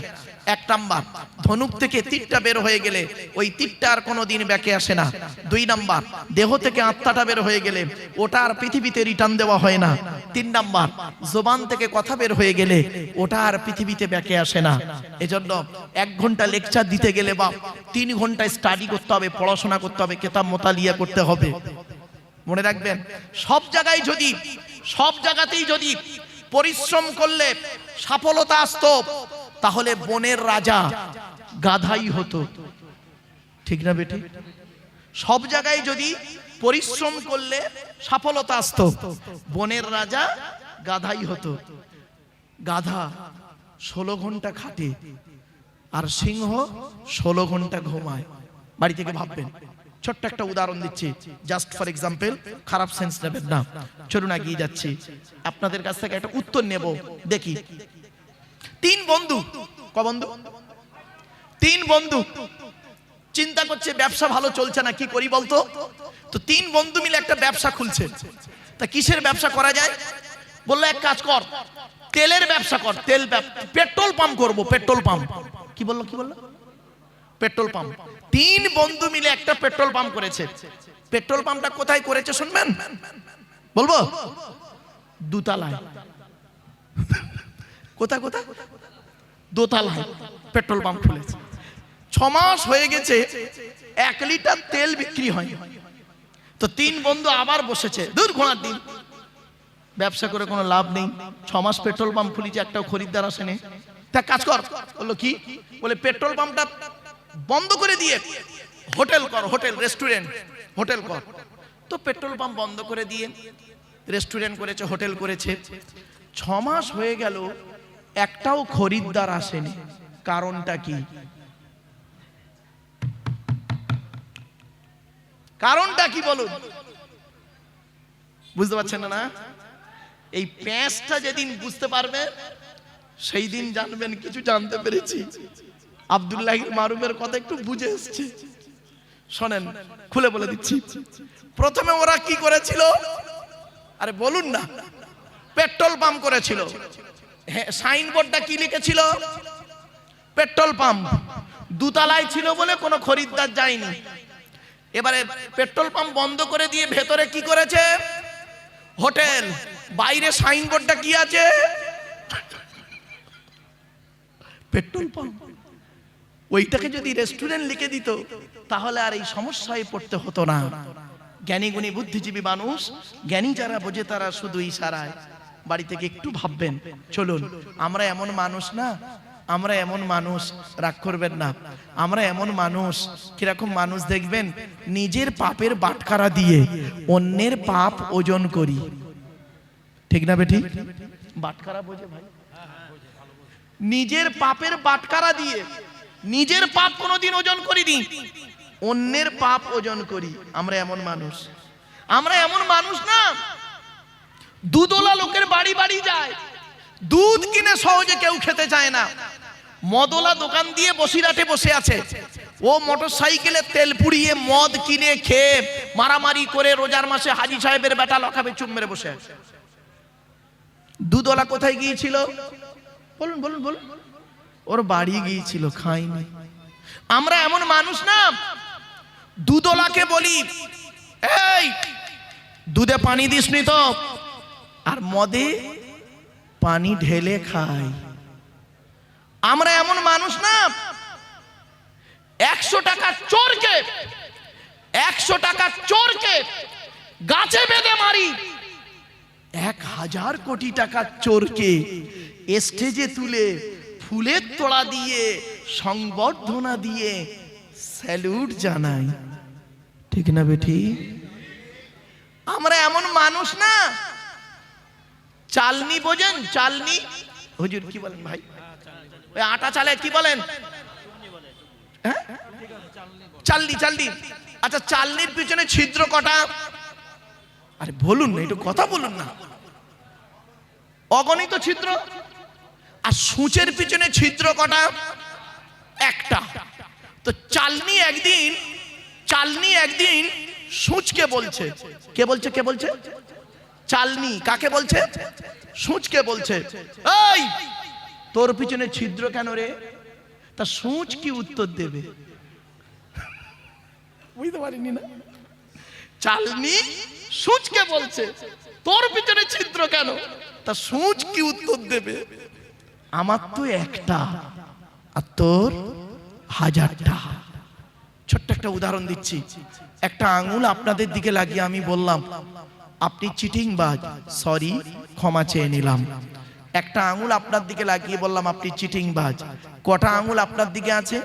এক নাম্বার, ধনুক থেকে তীরটা বের হয়ে গেলে ওই তীরটা আর কোনোদিন ব্যাকে আসে না। দুই নাম্বার, দেহ থেকে আত্মাটা বের হয়ে গেলে ওটা আর পৃথিবীতে রিটার্ন দেওয়া হয় না। তিন নাম্বার, জবান থেকে কথা বের হয়ে গেলে ওটা আর পৃথিবীতে ব্যাকে আসে না। এজন্য 1 ঘন্টা লেকচার দিতে গেলে বাপ 3 ঘন্টা স্টাডি করতে হবে, পড়াশোনা করতে হবে, কিতাব মোতালিয়া করতে হবে। মনে রাখবেন, সব জায়গাতেই যদি পরিশ্রম করলে সফলতা আসতো, তাহলে বনের রাজা গাধাই হতো। ঠিক না বেটি? সব জায়গায় যদি পরিশ্রম করলে সফলতা আসতো, বনের রাজা গাধাই হতো। গাধা 16 ঘন্টা খাটে আর সিংহ 16 ঘন্টা ঘুমায়। বাড়ি থেকে ভাববেন। ছোট্ট একটা উদাহরণ দিচ্ছি, জাস্ট ফর এক্সাম্পল, খারাপ সেন্স নেবেন না। চলুন এগিয়ে যাচ্ছি, আপনাদের কাছ থেকে একটা উত্তর নেব। দেখি, 3 বন্ধু, তিন বন্ধু চিন্তা করছে ব্যবসা ভালো চলছে না, কি করি বলতো? তো 3 বন্ধু মিলে একটা ব্যবসা খুলছে। তা কিসের ব্যবসা করা যায়? বললো এক কাজ কর, তেলের ব্যবসা কর। পেট্রোল পাম্প করবো, পেট্রোল পাম্প। কি বললো? Petrol pump. 3 বন্ধু মিলে একটা পেট্রোল পাম্প করেছে। পেট্রোল পাম্পটা কোথায় করেছে শুনবেন? বলবো? দোতলায়। কোথায়? দোতলায় পেট্রোল পাম্প খুলেছে। 6 মাস হয়ে গেছে, 1 লিটার তেল বিক্রি হয়। তো 3 বন্ধু আবার বসেছে, দূর ঘোড়ার দিন, ব্যবসা করে কোনো লাভ নেই। 6 মাস পেট্রোল পাম্প খুলেছে, একটাও খরিদ্দার আসেনি। তা কাজ কর। বললো কি? বলে পেট্রোল পাম্পটা বন্ধ করে দিয়ে হোটেল কর, রেস্টুরেন্ট হোটেল কর। তো পেট্রোল পাম্প বন্ধ করে দিয়ে রেস্টুরেন্ট করেছে, হোটেল করেছে। 6 মাস হয়ে গেল, একটাও খরিদ্দার আসেনি। কারণটা কি? কারণটা কি বলুন? বুঝতে পারছেন না? এই প্যাঁচটা যেদিন বুঝতে পারবে সেই দিন জানবেন কিছু জানতে পেরেছি। আব্দুল্লাহ মারুফের কথা একটু বুঝে এসছে, শোনেন, খুলে বলে দিচ্ছি। প্রথমে ওরা কি করেছিল? আরে বলুন না, পেট্রোল পাম্প করেছিল। সাইনবোর্ডটা কি লিখেছিল? Petrol pump. দোতলায় ছিল বলে কোনো খরিদ্দার যায়নি। এবারে পেট্রোল পাম্প বন্ধ করে দিয়ে ভেতরে কি করেছে? হোটেল। বাইরে সাইনবোর্ডটা কি আছে? Petrol pump. ওইটাকে যদি রেস্টুরেন্ট লিখে দিত তাহলে আর এই সমস্যায় পড়তে হতো না। জ্ঞানী গুণী বুদ্ধিজীবী মানুষ, জ্ঞানী যারা বোঝে তারা শুধু ইশারায়। বাড়ি থেকে একটু ভাববেন। চলুন, আমরা এমন মানুষ না, আমরা এমন মানুষ, রাগ করবেন না, আমরা এমন মানুষ, কিরকম মানুষ দেখবেন, নিজের পাপের বাটখারা দিয়ে অন্যের পাপ ওজন করি। ঠিক না বেটি? বাটখারা বোঝে ভাই? নিজের পাপের বাটখারা দিয়ে নিজের পাপ কোনোদিন ওজন করিনি, অন্যের পাপ ওজন করি। আমরা এমন মানুষ। আমরা এমন মানুষ না, দুধওয়ালা লোকের বাড়ি বাড়ি যায়, দুধ কিনে সহজে কেউ খেতে চায় না। মদওয়ালা দোকান দিয়ে বসিরহাটে বসে আছে, ও মোটর সাইকেলে তেল পুড়িয়ে মদ কিনে খেয়ে মারামারি করে রোজার মাসে হাজি সাহেবের বেটা লখাবে চুপ মেরে বসে আছে। দুধওয়ালা কোথায় গিয়েছিল? বলুন বলুন বলুন। ওর বাড়ি গিয়েছিল, খায়নি। আমরা এমন মানুষ না, দুধওয়ালাকে বলি এই দুধে পানি দিসনি তো, আর মদে পানি ঢেলে খায়। আমরা এমন মানুষ না, 100 টাকা চোরকে 100 টাকা চোরকে গাছে বেঁধে মারি, 1000 কোটি টাকার চোরকে স্টেজে তুলে ফুলের তোড়া দিয়ে সংবর্ধনা দিয়ে স্যালুট জানাই। ঠিক না বেটি? আমরা এমন মানুষ না, চালনি বোঝেন? চালনি, হুজুর কি বলেন ভাই? ওই আটা চালে কি বলেন? হ্যাঁ, চালনি। চালনি, আচ্ছা চালনির পিছনে ছিদ্র কটা? আরে বলুন না, একটু কথা বলুন না। অগণিত ছিদ্র। আর সূচের পিছনে ছিদ্র কটা? একটা। তো চালনি একদিন সূচকে বলছে, কে বলছে? কে বলছে? চালনি কাকে বলছে? সূচকে বলছে, এই তোর পিছনে ছিদ্র কেন রে? তা সূচ কি উত্তর দেবে? বুঝতে পারিনি না? চালনি সূচকে বলছে তোর পিছনে ছিদ্র কেন? তা সূচ কি উত্তর দেবে? আমার তো একটা, আর তোর 1000টা। ছোট্ট একটা উদাহরণ দিচ্ছি। একটা আঙুল আপনাদের দিকে লাগিয়ে আমি বললাম আপনি চিটিংবাজ, সরি ক্ষমা চেয়ে নিলাম। একটা আঙুল আপনার দিকে লাগিয়ে বললাম আপনি চিটিংবাজ। কটা আঙুল আপনার দিকে আছে?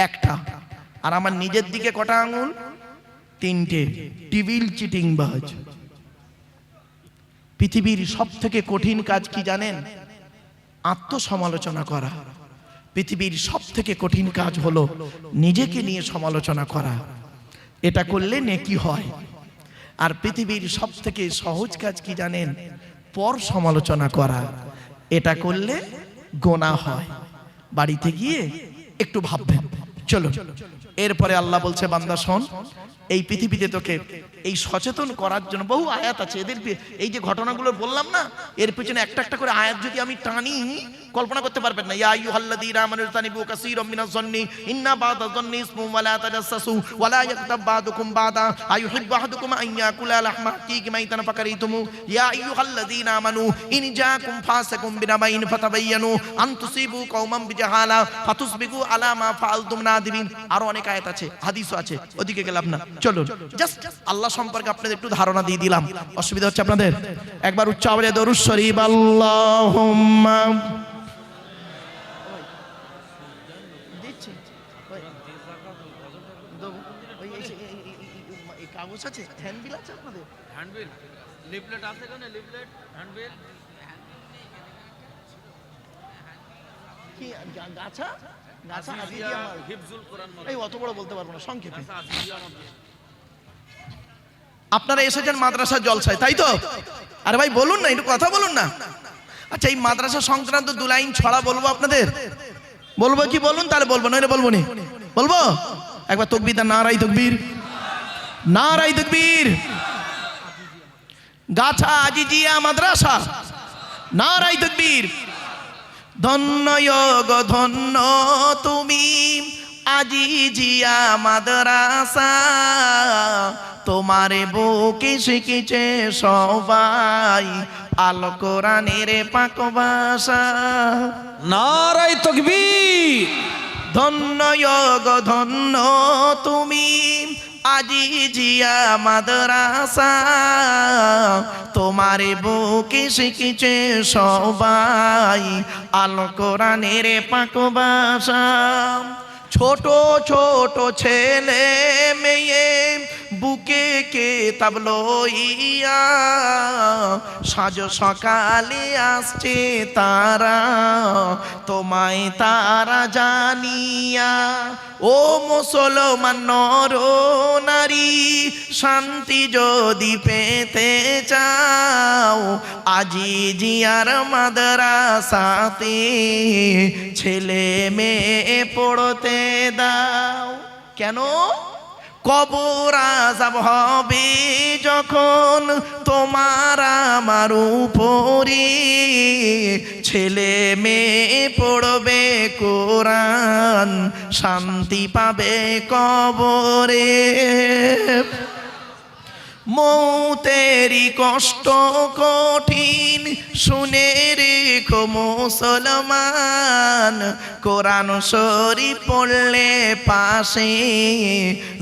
একটা। আর আমার নিজের দিকে কটা আঙুল? 3টে। টিবিল চিটিংবাজ। পৃথিবীর সবথেকে কঠিন কাজ কি জানেন? আত্মসমালোচনা করা। পৃথিবীর সবথেকে কঠিন কাজ হলো নিজেকে নিয়ে সমালোচনা করা। এটা করলে নেকি হয়। আর পৃথিবীর সবথেকে সহজ কাজ কি জানেন? পর সমালোচনা করা। এটা করলে গোনা হয়। বাড়িতে গিয়ে একটু ভাববেন। চলো, এরপরে আল্লাহ বলছে বান্দা শোন, এই পৃথিবীতে তোকে এই সচেতন করার জন্য বহু আয়াত আছে। এদের এই যে ঘটনাগুলো বললাম না, এর পিছনে একটা একটা করে আয়াত যদি আমি টানি, কল্পনা করতে পারবেন না। ইয়া আইয়ুহাল্লাযীনা আমানু তানিবু কাসীরাম মিনাজ-যন্নি ইন্না বা'দাজ-যন্নি ইসমুন ওয়া লা তাজাসসু ওয়া লা ইয়াগতাব বা'দুকুম বা'দা আইয়ুহিব্বু আহাদুকুম আন ইয়াকুলা লাহমা আখীহি মাইতান ফাকারিতুমু ইয়া আইয়ুহাল্লাযীনা আমানু ইন জাআকুম ফাসিকুম বিনাবাইন ফাতাবায়ানু আন তুসিবু কওমান বিজাহালা ফাতুসবিকু আলা মা ফাআলতুম নাদিমিন। আরো অনেক আয়াত আছে, হাদিসও আছে, ওদিকে গেলাম না। চলুন, জাস্ট আল্লাহ সম্পর্কে আপনাদের একটু ধারণা দিয়ে দিলাম। অসুবিধা হচ্ছে আপনাদের? একবার উচ্চ আওয়াজে দরুদ শরীফ আল্লাহুম্মা কাগজ আছে, হ্যান্ডবিল আছে আপনাদের? হ্যান্ডবিল লিফলেট আছে কেন? লিফলেট হ্যান্ডবিল কি গাছা গাছা আজিজিয়া হিফজুল কোরআন, এই অত বড় বলতে পারবো না, সংক্ষেপে। আপনারা এসেছেন মাদ্রাসা জলসায়, তাই তো? আরে ভাই বলুন না, একটু কথা বলুন না। আচ্ছা, এই মাদ্রাসা সংক্রান্ত 2 লাইন ছড়া বলবো আপনাদের। বলবো কি বলুন? তাহলে বলবো, নইলে বলবো নি। বলবো? একবার তাকবীর, নারায়ে তাকবীর, নারায়ে তাকবীর। গাছা আজিজিয়া মাদ্রাসা, নারায়ে তাকবীর। ধন্য গো ধন্য তুমি আজিজিয়া মাদ্রাসা, তোমারে বুকে শিখেছে সবাই আল কোরআনের পাক ভাষা। নারায়ে তাকবীর। ধন্য গো ধন্য তুমি আজিজিয়া মাদ্রাসা, তোমারে বুকে শিখেছে সবাই আল কোরআনের পাক ভাষা। ছোট ছোট ছেলে মেয়ে বুকে কিতাব লইয়া সাজ সকালে আসছে তারা, তোমায় তারা জানিয়া। ও মুসলমান নর নারী, শান্তি যদি পেতে চাও আজিজিয়ার মাদ্রাসাতে ছেলে মেয়ে পড়তে দাও। কেন? কবর আযাব হবে যখন তোমার আমার উপরে, ছেলে মেয়ে পড়বে কোরআন, শান্তি পাবে কবরে। মৌতেরি কষ্ট কঠিন শুনে রেখো মুসলমান, কোরআন শরীফ পড়লে পাশে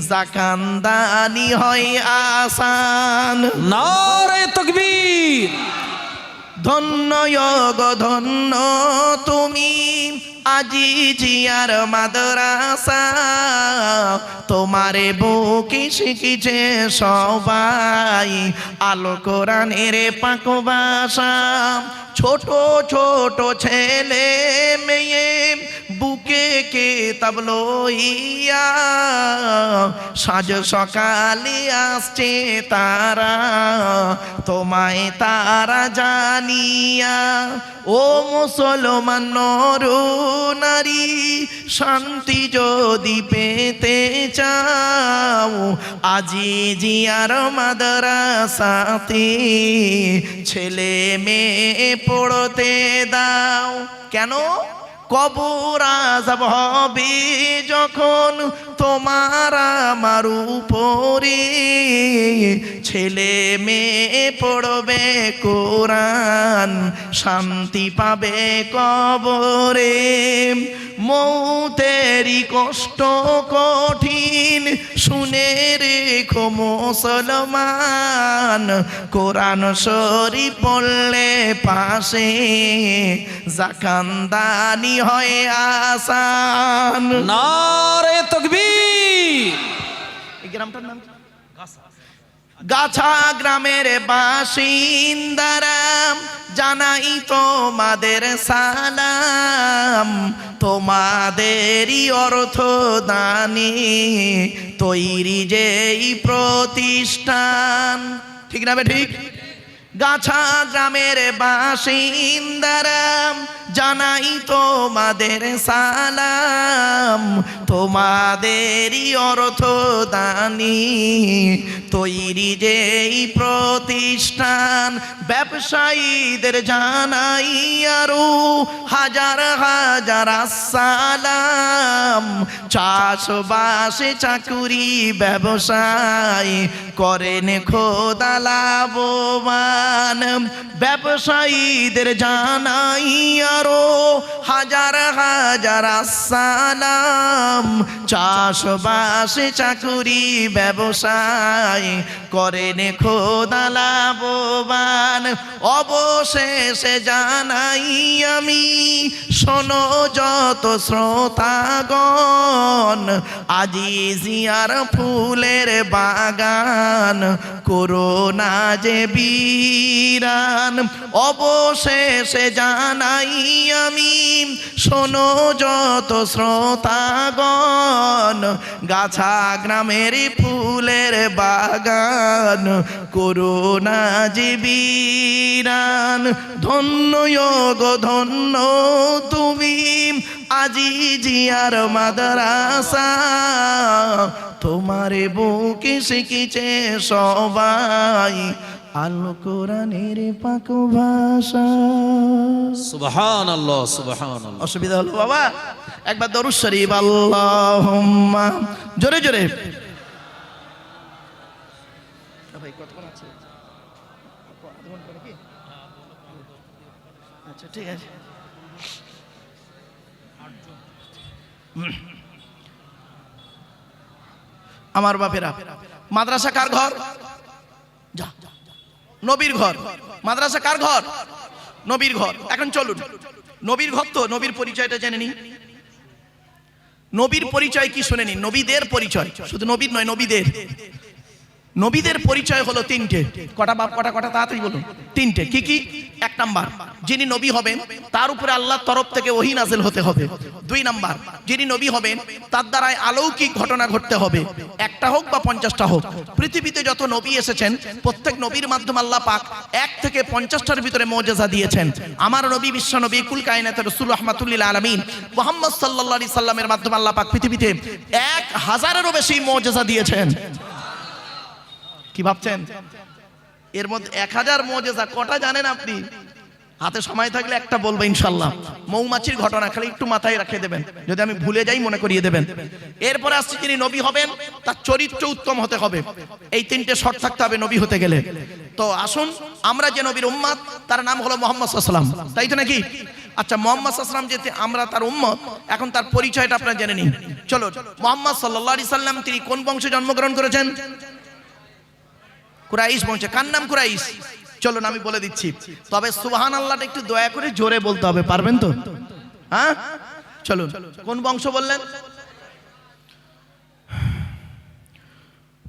জাকান্দানি হয় আসান। নারে তাকবীর। ধন্য গো ধন্য তুমি আজি জিয়ার মাদ্রাসা, তোমারে বুকে শিখিছে সবাই আলো কোরআনের পাক ভাষা। ছোট ছোট ছেলে মেয়ে বুকে কিতাব লইয়া, সাজ সকালে আসছে তারা তোমায় তারা জানিয়া। ও মুসলমান নর নারী, শান্তি যদি পেতে চাও আজি জিয়ার মাদ্রাসাতে ছেলে মেয়ে পড়তে দাও। কেন? কবর আযাব হবে যখন তোমার আমার উপরে, ছেলে মেয়ে পড়বে কোরআন, শান্তি পাবে কবরে। মৌতেরি কষ্ট কঠিন শুনে রেখো মুসলমান, কোরআন শরীফ পড়লে পাশে জাকান্দানি হয় আসান। নারে তাকবীর। এই গ্রামটার নাম গাছা গ্রামের বাসিন্দারা জানাই তোমাদের সালাম, তোমাদেরই অর্থ দানে তৈরি যেই প্রতিষ্ঠান। ঠিক না বে ঠিক? গাছা গ্রামের বাসিন্দারা জানাই তোমাদের সালাম, তোমাদেরই অর্থ দানি তৈরি যেই প্রতিষ্ঠান। ব্যবসায়ীদের জানাই আরো হাজার হাজার আসসালাম, চাষবাসে চাকুরি ব্যবসায় করেন খোদা লাভবান। ব্যবসায়ীদের জানাই আরো হাজার হাজার আসসালাম, চাষবাসে চাকুরি ব্যবসায় করেন খোদা লাভবান। অবশেষে জানাই আমি শোনো যত শ্রোতাগণ, আজি জিয়ার ফুলের বাগান করোনা যে বিরান। অবশেষে জানাই আমি শোনো যত শ্রোতাগণ, গাছা গ্রামের ফুলের বাগান করোনা যে বিরান। ধন্য গো ধন্য তুমি আজি জিয়ার মাদ্রাসা, তোমারে বুকে শিখিছে সবাই আলো কোরআনের পাক ভাষা। সুবহানাল্লাহ সুবহানাল্লাহ। অসুবিধা হলো বাবা? একবার দরুদ শরীফ আল্লাহুম্মা, জোরে জোরে। ভাই কতক্ষণ আছে? আচ্ছা ঠিক আছে। আমার বাপেরা, মাদ্রাসা কার ঘর? যা নবীর ঘর। মাদ্রাসা কার ঘর? নবীর ঘর। এখন চলুন, নবীর ঘর তো নবীর পরিচয়টা জেনে নিন। নবীর পরিচয় কি শুনে নিন, নবীদের পরিচয়, শুধু নবীর নয়, নবীদের। নবীদের পরিচয় হলো তিনটে। কটা বাপ, কটা কটা, তাড়াতাড়ি বলুন। তিনটে। কি কি? এক নাম্বার, যিনি নবী হবেন তার উপরে আল্লাহর তরফ থেকে ওহী নাযিল হতে হবে। দুই নাম্বার, যিনি নবী হবেন তার দ্বারাই অলৌকিক ঘটনা ঘটতে হবে, একটা হোক বা 50টা হোক। পৃথিবীতে যত নবী এসেছেন প্রত্যেক নবীর মাধ্যমে আল্লাহ পাক 1 থেকে 50টার ভিতরে মুজিজা দিয়েছেন। আমার নবী বিশ্ব নবী কুল কায়নাতের রাসূল রাহমাতুল লিল আলামিন মুহাম্মদ সাল্লাল্লাহু আলাইহি সাল্লামের মাধ্যমে আল্লাহ পাক পৃথিবীতে 1000-এরও বেশি মুজিজা দিয়েছেন। কি ভাবছেন? এর মধ্যে 1000 মুজিজা কটা জানেন আপনি? হাতে সময় থাকলে একটা বলবো ইনশাআল্লাহ। মৌমাছির ঘটনা খালি একটু মাথায় রেখে দেবেন, যদি আমি ভুলে যাই মনে করিয়ে দেবেন। এরপরে আসছে যিনি নবী হবেন তার চরিত্র উত্তম হতে হবে। এই তিনটে শর্ত থাকতে হবে নবী হতে গেলে। তো আসুন, আমরা যে নবীর উম্মত তার নাম হলো মুহাম্মদ সাল্লাল্লাহু আলাইহি ওয়াসাল্লাম, তাই তো নাকি? আচ্ছা, মুহাম্মদ সাল্লাল্লাহু আলাইহি ওয়াসাল্লাম যে আমরা তার উম্মত, এখন তার পরিচয়টা আপনারা জেনে নিন। চলো, মুহাম্মদ সাল্লাল্লাহু আলাইহি সাল্লাম তিনি কোন বংশে জন্মগ্রহণ করেছেন? কুরাইশ বংশে। কার নাম কুরাইশ? চলুন আমি বলে দিচ্ছি, তবে সুবহানাল্লাহটা একটু দয়া করে জোরে বলতে হবে, পারবেন তো? হ্যাঁ, চলুন। কোন বংশ বললেন?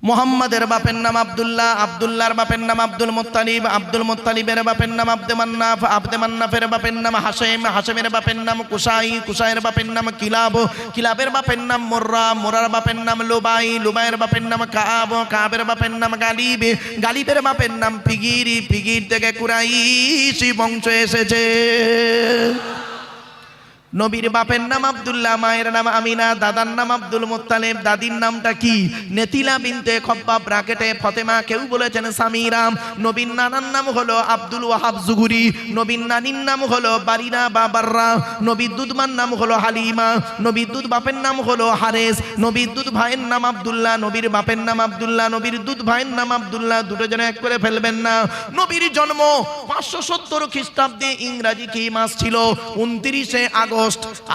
মুহাম্মাদের বাপের নাম আব্দুল্লাহ, আব্দুল্লাহর বাপের নাম আব্দুল মুত্তালিব, আব্দুল মুত্তালিবের বাপের নাম আব্দে মান্নাফ, আব্দে মান্নাফের বাপের নাম হাশেম, হাশেমের বাপের নাম কুসাই, কুসাইয়ের বাপের নাম কিলাব, কিলাবের বাপের নাম মুররা, মুরার বাপের নাম লুবাই, লুবাইয়ের বাপের নাম কাব, কাবের বাপের নাম গালিব, গালিবের বাপের নাম ফিগির, ফিগির থেকে কুরাইশি বংশ এসেছে। নবীর বাপের নাম আব্দুল্লাহ, মায়ের নাম আমিনা, দাদার নাম আব্দুল মুত্তালিব, দাদির নামটা কি? নেতিলা বিনতে খব্বাব, ব্র্যাকেটে ফতেমা, কেউ বলেছেন সামিরা। নবীর নানার নাম হলো আব্দুল ওয়াহাব জুগুরি, নবীর নানির নাম হলো বারিনা বা বাররা, নবীর দুধমার নাম হলো হালিমা, নবীর দুধ বাপের নাম হলো হারেস, নবীর দুধ ভাইয়ের নাম আব্দুল্লাহ, নবীর বাপের নাম আব্দুল্লাহ, নবীর দুধ ভাইয়ের নাম আব্দুল্লাহ, দুটো জন এক করে ফেলবেন না। নবীর জন্ম 570 খ্রিস্টাব্দে, ইংরাজি কি মাস ছিল? 29শে আগস্ট।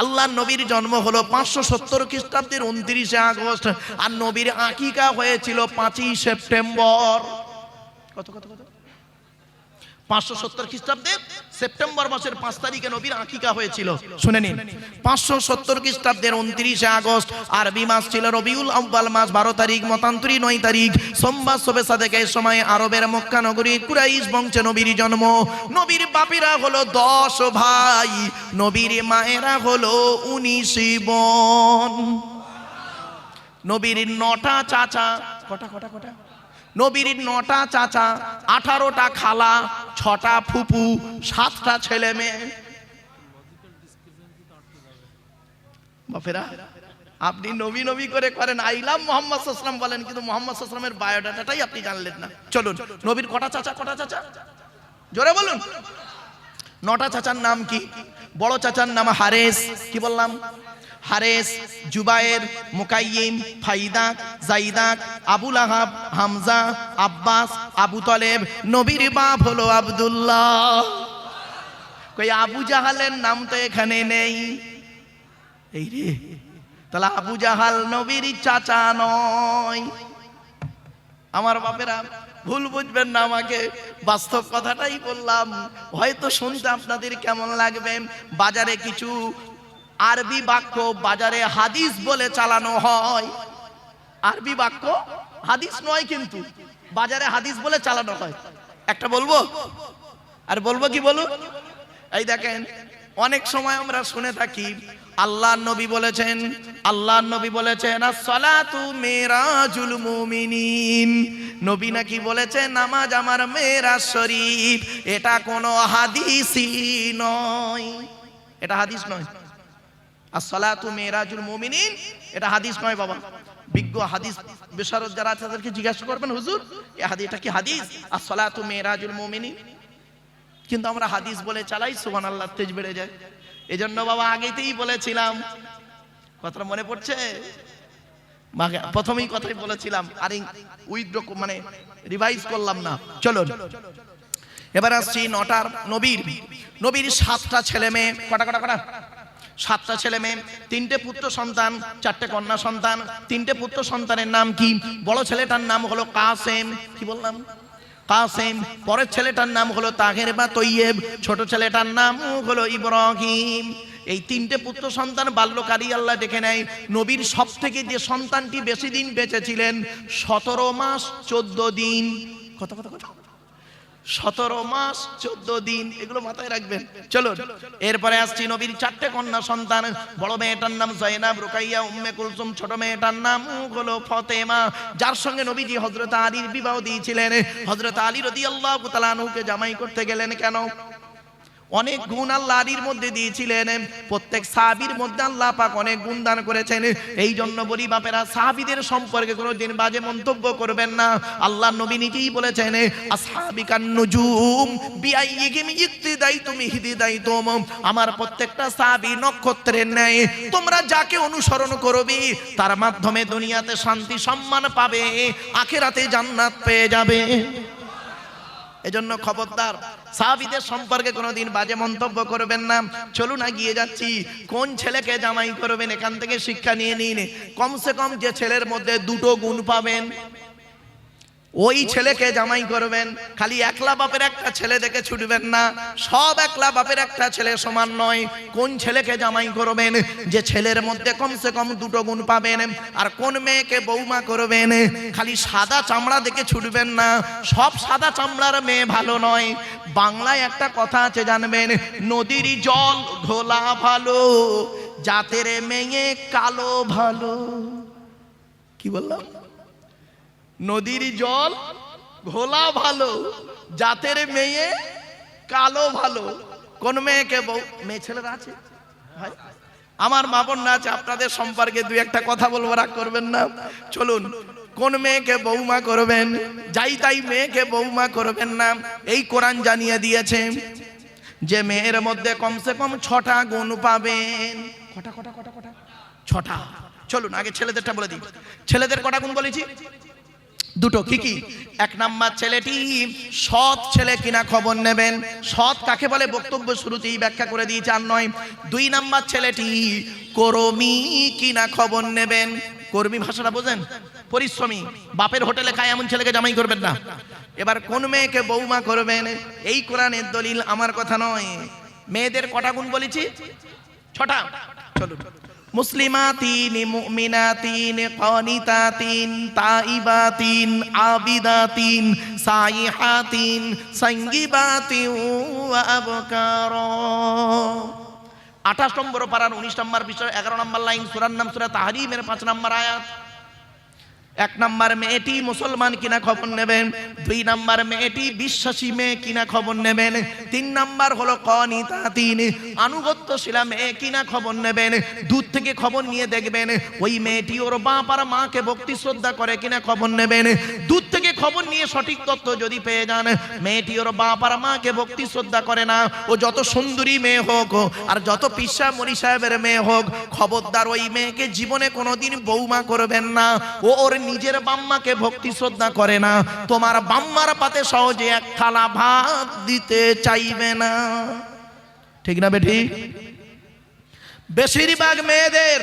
আল্লাহ নবীর জন্ম হলো 570 খ্রিস্টাব্দের 29শে আগস্ট, আর নবীর আকিকা হয়েছিল 5ই সেপ্টেম্বর। কত কত কত? 570 খ্রিস্টাব্দের সেপ্টেম্বর মাসের 5 তারিখে নবীর আকিকা হয়েছিল। শুনে নিন, 570 খ্রিস্টাব্দের 29শে আগস্ট, আরবি মাস ছিল রবিউল আউয়াল মাস 12 তারিখ, মতান্তরী 9 তারিখ, সোমবার শবে সাদেকের সময় আরবের মক্কা নগরী কুরাইশ বংশে নবীর জন্ম। নবীর বাপেরা হলো 10 ভাই, নবীর মায়েরা হলো 19 বোন। নবীর 9টা চাচা, কটা কটা কটা? নবীর 9টা চাচা, 18টা খালা, 6টা ফুপু, 7টা ছেলে মেয়ে। বাপেরা, আপনি নবী নবী করে করেন, আইলাম মুহাম্মদ সাল্লাল্লাহু আলাইহি ওয়াসাল্লাম বলেন, কিন্তু মুহাম্মদ সাল্লাল্লাহু আলাইহি ওয়াসাল্লামের বায়োডাটাটাই আপনি জানলেন না। চলুন, নবীর কটা চাচা, কটা চাচা? জোরে বলুন। 9টা চাচার নাম কি? বড় চাচার নাম হারেস, কি বললাম? হারেস, জুবায়ের, মুকাইয়িম, ফাইদাক, জাইদাক, আবুল আহাব, হামজা, আব্বাস, আবু তলেব। নবীর বাপ হলো আব্দুল্লাহ। কই আবু জাহালের নাম তো এখানে নেই। এই রে, তাহলে আবু জাহাল নবীর চাচা নয়। আমার বাপেরা, ভুল বুঝবেন না আমাকে, বাস্তব কথাটাই বললাম। হয়তো শুনতে আপনাদের কেমন লাগবে, বাজারে কিছু আরবি বাক্য বাজারে হাদিস বলে চালানো হয়। আরবি বাক্য হাদিস নয়, কিন্তু বাজারে হাদিস বলে চালানো হয়। একটা বলবো, আর বলবো কি বলুন? এই দেখেন, অনেক সময় আমরা শুনে থাকি আল্লাহর নবী বলেছেন, আল্লাহর নবী বলেছেন as-salatu মিরাজুল মুমিনিন। নবী নাকি বলেছেন নামাজ আমার মেরাজ শরীফ। এটা কোনো হাদিসই নয়, এটা হাদিস নয়। as-salatu মিরাজুল মুমিনিন, এটা হাদিস নয় বাবা। বিজ্ঞ হাদিস বিশারদ যারা আছে তাদেরকে জিজ্ঞাসা করবেন, হুজুর এই হাদিসটা কি হাদিস? as-salatu মিরাজুল মুমিনিন। কিন্তু আমরা হাদিস বলে চালাই, সুবহানাল্লাহ, তেজ বেড়ে যায়। এজন্য বাবা আগেতেই বলেছিলাম, কথাটা মনে পড়ছে? প্রথমেই কথাই বলেছিলাম, আর উইথড্র মানে রিভাইজ করলাম না। চলো এবার আসছি 9টার নবীর। নবীর 7টা ছেলে মেয়ে, কটা কটা কটা? 7টা ছেলে মেয়ে, 3টে পুত্র সন্তান, 4টে কন্যা সন্তান। 3টে পুত্র সন্তানের নাম কি? বড় ছেলেটার নাম হলো কাসেম, কি বললাম? কাসেম। পরের ছেলেটার নাম হলো তাহের বা তৈয়েব। ছোট ছেলেটার নাম হলো ইব্রাহিম। এই তিনটে পুত্র সন্তান বাল্যকারী আল্লাহ দেখে নেয়। নবীর সব থেকে যে সন্তানটি বেশি দিন বেঁচে ছিলেন 17 মাস 14 দিন। কত কত কত 17 মাস 14 দিন, এগুলো মাথায় রাখবেন। চলো এরপরে আসছি নবীর 4টে কন্যা সন্তান। বড় মেয়েটার নাম জয়নাব, রুকাইয়া, উম্মে কুলসুম। ছোট মেয়েটার নাম হলো ফাতেমা, যার সঙ্গে নবীজি হযরত আলীর বিবাহ দিয়েছিলেন। হযরত আলী রাদিয়াল্লাহু তাআলা আনহুকে জামাই করতে গেলেন কেন? অনেক গুণ আল্লাহ আলীর মধ্যে দিয়েছিলেন। প্রত্যেক সাহাবীর মধ্যে আল্লাহ পাক অনেক গুণ দান করেছেন। এই জন্য বলি বাপেরা, সাহাবীদের সম্পর্কে কোনোদিন বাজে মন্তব্য করবেন না। আল্লাহ নবী নিজেই বলেছেন, আসহাবিকান নুজুম বিআইয়িহিম ইক্তিদাইতুম ইহতিদাইতুম। আমার প্রত্যেকটা সাহাবী নক্ষত্রের ন্যায়, তোমরা যাকে অনুসরণ করবে তার মাধ্যমে দুনিয়াতে শান্তি সম্মান পাবে, আখিরাতে জান্নাত পেয়ে যাবে। এজন্য খবরদার, সাহাবীদের সম্পর্কে কোনোদিন বাজে মন্তব্য করবেন না। চলুন এগিয়ে যাচ্ছি। কোন ছেলেকে জামাই করবেন এখান থেকে শিক্ষা নিয়ে নিন। কমসে কম যে ছেলের মধ্যে 2টো গুণ পাবেন ওই ছেলেকে জামাই করবেন। খালি একলা বাপের একটা ছেলে দেখে ছুটবেন না, সব একলা বাপের একটা ছেলে সমান নয়। কোন ছেলেকে জামাই করবেন যে ছেলের মধ্যে কমসে কম 2টো গুণ পাবেন। আর কোন মেয়েকে বৌমা করবেন, খালি সাদা চামড়া দেখে ছুটবেন না, সব সাদা চামড়ার মেয়ে ভালো নয়। বাংলায় একটা কথা আছে জানবেন, নদীর জল ঘোলা ভালো, জাতের মেয়ে কালো ভালো। কি বললাম? নদীর জল ঘোলা ভালো, জাতের মেয়ে কালো ভালো। কোন মেয়েকে বউ, মেয়ে ছেলেরা আছে ভাই, আমার মা বোনরা আছে, আপনাদের সম্পর্কে 2-1টা কথা বলবো, রাগ করবেন না। চলুন, কোন মেয়েকে বৌমা করবেন, যাই তাই মেয়েকে বৌমা করবেন না। এই কোরআন জানিয়ে দিয়েছে যে মেয়ের মধ্যে কমসে কম 6টা গুণ পাবেন। কটা কটা কটা কটা 6টা। চলুন আগে ছেলেদেরটা বলে দিই। ছেলেদের কটা গুণ বলেছি? 2টো। কি কি? 1 নাম্বার, ছেলেটি সৎ ছেলে কিনা খবর নেবেন। সৎ কাকে বলে বক্তব্য শুরুতেই ব্যাখ্যা করে দিয়েছে, আর নয়। 2 নাম্বার, ছেলেটি কর্মী কিনা খবর নেবেন। কর্মী ভাষাটা বোঝেন? পরিশ্রমী। বাপের হোটেলে খায় এমন ছেলেকে জামাই করবেন না। এবার কোন মেয়েকে বৌমা করবেন, এই কোরআনের দলিল, আমার কথা নয়। মেয়েদের কটা গুণ বলেছি? 6টা। চলুন, মুসলিমাতিন, মুমিনাতিন, কানিতাতিন, তাইবাতিন, আবিদাতিন, সাইহাতিন, সাঙ্গিবাতিন ওয়া আবকারা। 28 নম্বর পারার 19 নম্বর বিষয় 11 নম্বর লাইন, সূরার নাম সূরা তাহরিমের 5 নম্বর আয়াত। 1 নাম্বার, মেয়েটি মুসলমান কিনা খবর নেবেন। 2 নাম্বার, মেয়েটি বিশ্বাসী মেয়ে কিনা খবর নেবেন। 3 নাম্বার হলো কানিতাতিন, আনুগত্যশীলা মেয়ে কিনা খবর নেবেন। দূর থেকে খবর নিয়ে দেখবেন ওই মেয়েটি ওর বাপ আর মাকে ভক্তি শ্রদ্ধা করে কিনা খবর নেবেন। দূর থেকে খবর নিয়ে সঠিক তথ্য যদি পেয়ে যান মেয়েটি ওর বাপ আর মাকে ভক্তি শ্রদ্ধা করে না, ও যত সুন্দরী মেয়ে হোক আর যত পিসা মরি সাহেবের মেয়ে হোক, খবরদার ওই মেয়েকে জীবনে কোনোদিন বৌমা করবেন না। ও ওর নিজের বাম্মাকে ভক্তি শ্রদ্ধা করে না, তোমার বাম্মার পাতে সহজে 1 থালা ভাত দিতে চাইবে না। ঠিক না বেঠি? বেশিরভাগ মেয়েদের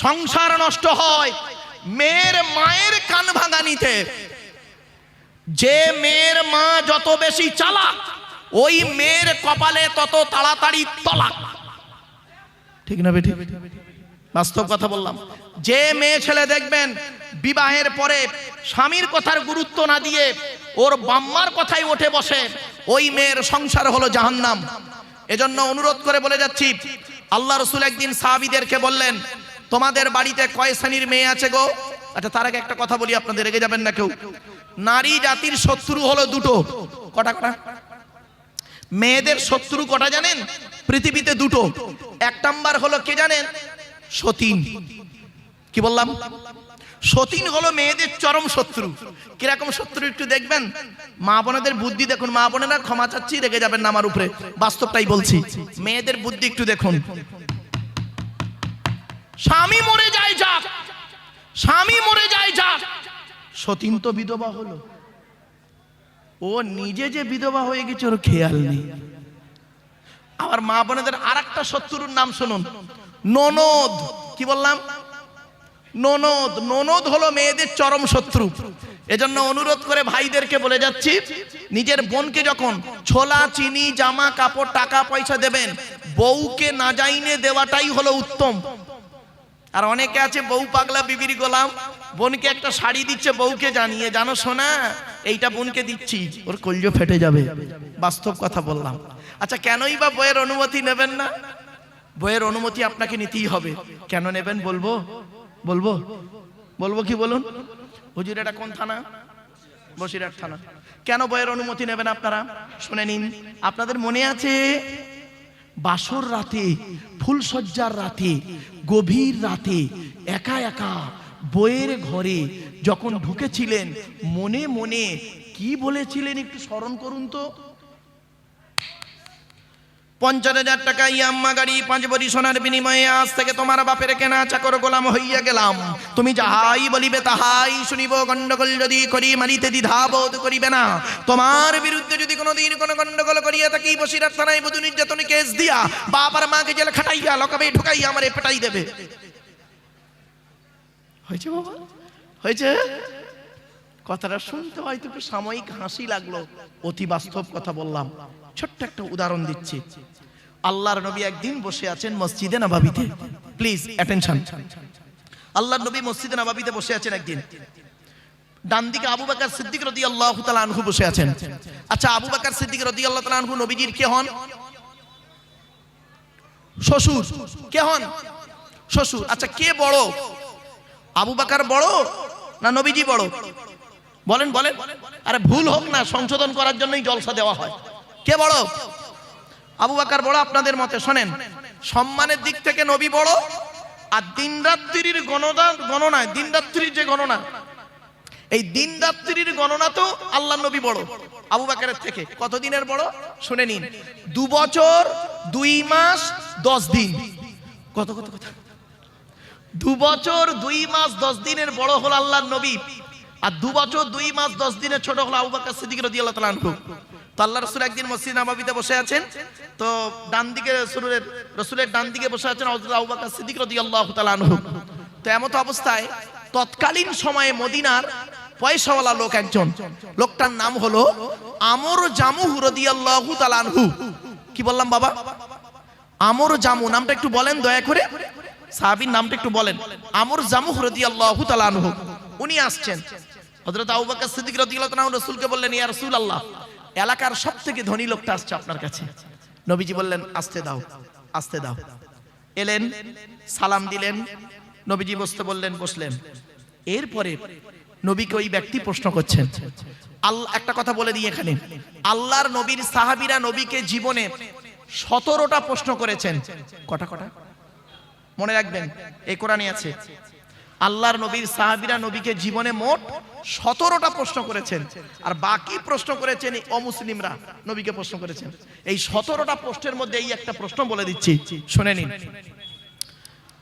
সংসার নষ্ট হয় মেয়ের মায়ের কান ভাঙানিতে। যে মেয়ের মা যত বেশি চালাক, ওই মেয়ের কপালে তত তাড়াতাড়ি তলাক। ঠিক না বেঠি? বাস্তব কথা বললাম। যে মেয়ে ছেলে দেখবেন বিবাহের পরে স্বামীর কথার গুরুত্ব না দিয়ে ওর বাম্মার কথাই উঠে বসে, ওই মেয়ের সংসার হলো জাহান্নাম। এজন্য অনুরোধ করে বলে যাচ্ছি, আল্লাহ রাসূল একদিন সাহাবীদেরকে বললেন, তোমাদের বাড়িতে কয় শ্রেণীর মেয়ে আছে গো? আচ্ছা, তার আগে একটা কথা বলি, আপনাদের রেগে যাবেন না কেউ। নারী জাতির শত্রু হলো 2টো। কটা কটা? মেয়েদের শত্রু কটা জানেন? পৃথিবীতে 2টো। 1 নাম্বার হলো কে জানেন? সতীন। কি বললাম? সতীন হলো মেয়েদের চরম শত্রু। কিরকম শত্রু একটু দেখবেন। মা বোনেদের বুদ্ধি দেখুন। মা বোনেরা ক্ষমা চাচ্ছি, রেগে যাবেন না আমার উপরে, বাস্তবটাই বলছি। মেয়েদের বুদ্ধি একটু দেখুন। স্বামী মরে যায় যাক, স্বামী মরে যায় যাক, সতীন তো বিধবা হলো, ও নিজে যে বিধবা হয়ে গেছে ওর খেয়াল নেই। আবার মা বোনেদের আরেকটা শত্রুর নাম শুনুন, ননদ। কি বললাম? ননদ। ননদ হলো মেয়েদের চরম শত্রু। এজন্য অনুরোধ করে ভাইদেরকে বলে যাচ্ছি, নিজের বোনকে যখন ছোলা, চিনি, জামা কাপড়, টাকা পয়সা দেবেন, বউকে না জাইনে দেওয়াটাই হলো উত্তম। আর অনেকে আছে বউ পাগলা বিবির গোলাম, বোনকে একটা শাড়ি দিচ্ছে বউকে জানিয়ে, জানো শোনা এইটা বোনকে দিচ্ছি, ওর কলজো ফেটে যাবে। বাস্তব কথা বললাম। আচ্ছা কেনই বা বইয়ের অনুমতি নেবেন না? বইয়ের অনুমতি আপনাকে নিতেই হবে। কেন নেবেন বলবো? বলবো বলবো কি বলুন? হুজুর এটা কোন থানা? বসিরহাট থানা। কেন বইয়ের অনুমতি নেবেন আপনারা? শুনে নিন। আপনাদের মনে আছে বাসর রাতে, ফুলসজ্জার রাতে, গভীর রাতে একা একা বইয়ের ঘরে যখন ঢুকেছিলেন, মনে মনে কি বলেছিলেন একটু স্মরণ করুন তো। 50,000 টাকা ইয়াম্মা গাড়ি 5 ভরি সোনার বিনিময়ে আজ থেকে তোমার বাপের কেনা চাকর গোলাম হইয়া গেলাম। তুমি যাহাই বলিবে তাহাই শুনিব। গন্ডগোল যদি করি মারিতে দ্বিধাবোধ করিবে না। তোমার বিরুদ্ধে যদি কোনোদিন কোনো গন্ডগোল করিয়া থাকি, বসিরহাট থানায় বধূ নির্যাতনে কেস দিয়া বাপ আর মাকে জেলে খাটাইয়া লকাবে ঢুকাইয়া আমারে পেটাই দেবে। হয়েছে বাবা? হয়েছে? কথাটা শুনতে হয়তো একটু সাময়িক হাসি লাগলো, অতি বাস্তব কথা বললাম। ছোট্ট একটা উদাহরণ দিচ্ছি। আল্লাহর নবী একদিন বসে আছেন মসজিদে নববীতে। Please attention. আল্লাহর নবী মসজিদে নববীতে বসে আছেন একদিন। ডান দিকে আবু বকর সিদ্দিক রাদিয়াল্লাহু তাআলা আনহু বসে আছেন। আচ্ছা আবু বকর সিদ্দিক রাদিয়াল্লাহু তাআলা আনহু নবীজির কে হন? শ্বশুর। কে হন? শ্বশুর। আচ্ছা কে বড়? আবু বকর বড় না নবীজি বড়? বলেন বলেন। আরে ভুল হোক না, সংশোধন করার জন্যই জলসা দেওয়া হয়। কে বড়? আবু বকর বড় আপনাদের মতে। শোনেন, সম্মানের দিক থেকে নবী বড়, আর দিন রাত্রির গণনায় দিন রাত্রির যে গণনা, এই দিন রাত্রির গণনা তো আল্লাহ নবী বড় আবু বকরের থেকে। কত দিনের বড় শুনে নিন। 2 বছর 2 মাস 10 দিন। কত কত কত? 2 বছর 2 মাস 10 দিনের বড় হল আল্লাহর নবী, আর 2 বছর 2 মাস 10 দিনের ছোট হলো আবু বকর সিদ্দিক রাদিয়াল্লাহু তাআলা আনহু। তো আল্লাহ রাসূল একদিন মসজিদ নববীতে বসে আছেন, তো ডান দিকে রাসূলের ডান দিকে বসে আছেন হযরত আবু বকর সিদ্দিক রাদিয়াল্লাহু তাআলা আনহু। তো এমত অবস্থায় তৎকালীন সময়ে মদিনার পয়সাওয়ালা লোক একজন, লোকটার নাম হলো আমর জামুহ রাদিয়াল্লাহু তাআলা আনহু। কি বললাম বাবা? আমর জামু। নামটা একটু বলেন দয়া করে, সাহাবীর নামটা একটু বলেন। আমর জামুহ রাদিয়াল্লাহু তাআলা আনহু। উনি আসছেন। হযরত আবু বকর সিদ্দিক রাদিয়াল্লাহু তাআলা রাসূলকে বললেন, ইয়া রাসূলুল্লাহ, এলাকার সবথেকে ধনী লোকটা আসছে আপনার কাছে। নবীজি বললেন, আসতে দাও আসতে দাও। এলেন, সালাম দিলেন, নবীজি বসতে বললেন, বসলেন। এরপরে নবীকে ওই ব্যক্তি প্রশ্ন করছেন। আল্লাহ একটা কথা বলে দিই এখানে, আল্লাহর নবীর সাহাবীরা নবীকে জীবনে 17টা প্রশ্ন করেছেন। কটা কটা মনে রাখবেন, এই কোরআনে আছে। আল্লাহর নবীর সাহাবীরা নবীকে জীবনে মোট 17টা প্রশ্ন করেছেন, আর বাকি প্রশ্ন করেছেন অমুসলিমরা নবীকে প্রশ্ন করেছেন। এই 17টা প্রশ্নের মধ্যে এই একটা প্রশ্ন বলে দিচ্ছি, শুনে নিন।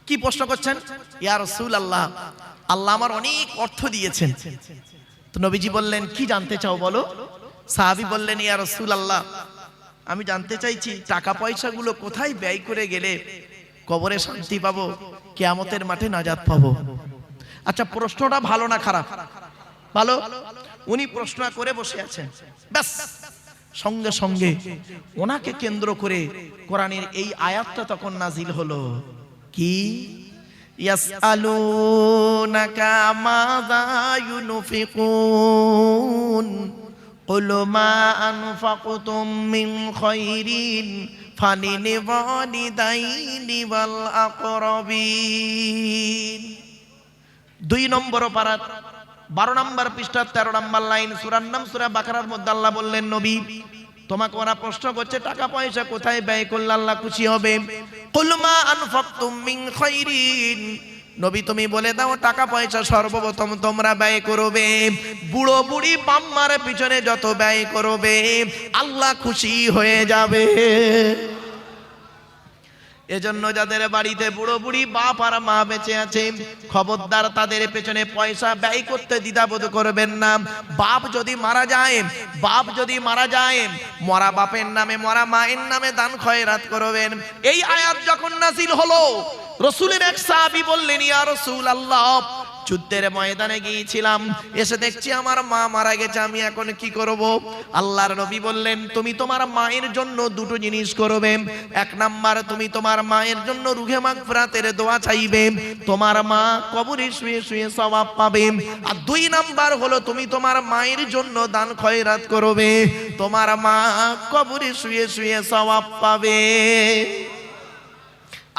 কি প্রশ্ন করছেন? ইয়া রাসূলুল্লাহ, আল্লাহ আমার অনেক অর্থ দিয়েছেন। তো নবীজি বললেন, কি জানতে চাও বলো? সাহাবী বললেন, ইয়া রাসূলুল্লাহ, আমি জানতে চাইছি টাকা পয়সাগুলো কোথায় ব্যয় করে গেলে কবরে শান্তি পাবো, কিয়ামতের মাঠে নাজাত পাবো। আচ্ছা প্রশ্নটা ভালো না খারাপ? ভালো। উনি প্রশ্ন করে বসে আছেন, ব্যাস সঙ্গে সঙ্গে ওনাকে কেন্দ্র করে কোরআনের এই আয়াতটা তখন নাজিল হলো। কি? ইয়াসআলুনাকা মাযা ইউনফিকুন কুল মা আনফাকতুম মিন খায়রিন ফালিল ওয়ালিদাইনি ওয়াল আকরাবিন। 2 নম্বর পারাত 12 নম্বর পৃষ্ঠা 13 নম্বর লাইন, সূরার নাম সূরা বাকারার মধ্যে আল্লাহ বললেন, নবী তোমাকে ওরা প্রশ্ন করছে টাকা পয়সা কোথায় ব্যয় করলে আল্লাহ খুশি হবে। কুল মা আনফাকতুম মিন খায়রিন, নবী তুমি বলে দাও টাকা পয়সা সর্বপ্রথম তোমরা ব্যয় করবে বুড়ো বুড়ি বাম্মার পিছনে যত ব্যয় করবে আল্লাহ খুশি হয়ে যাবে। এজন্য যাদের বাড়িতে বুড়ো বুড়ি বাপ আর মা বেঁচে আছে, খবরদার তাদের পেছনে পয়সা ব্যয় করতে দ্বিধাবোধ করবেন না। বাপ যদি মারা যায় মরা বাপের নামে মরা মায়ের নামে দান খয়রাত করবেন। এই আয়াত যখন নাযিল হলো, রাসূলের এক সাহাবী বললেন, ইয়া রাসূলুল্লাহ, যুদ্ধের ময়দানে গিয়েছিলাম, এসে দেখছি আমার মা মারা গেছে, আমি এখন কি করব? আল্লাহর নবী বললেন, তুমি তোমার মায়ের জন্য দুটো জিনিস করবে। এক নাম্বার, তুমি তোমার মায়ের জন্য রুহে মাগফিরাতের দোয়া চাইবে, তোমার মা কবরে শুয়ে শুয়ে সওয়াব পাবে। আর দুই নাম্বার হলো, তুমি তোমার মায়ের জন্য দান খয়রাত করবে, তোমার মা কবরে শুয়ে শুয়ে সওয়াব পাবে।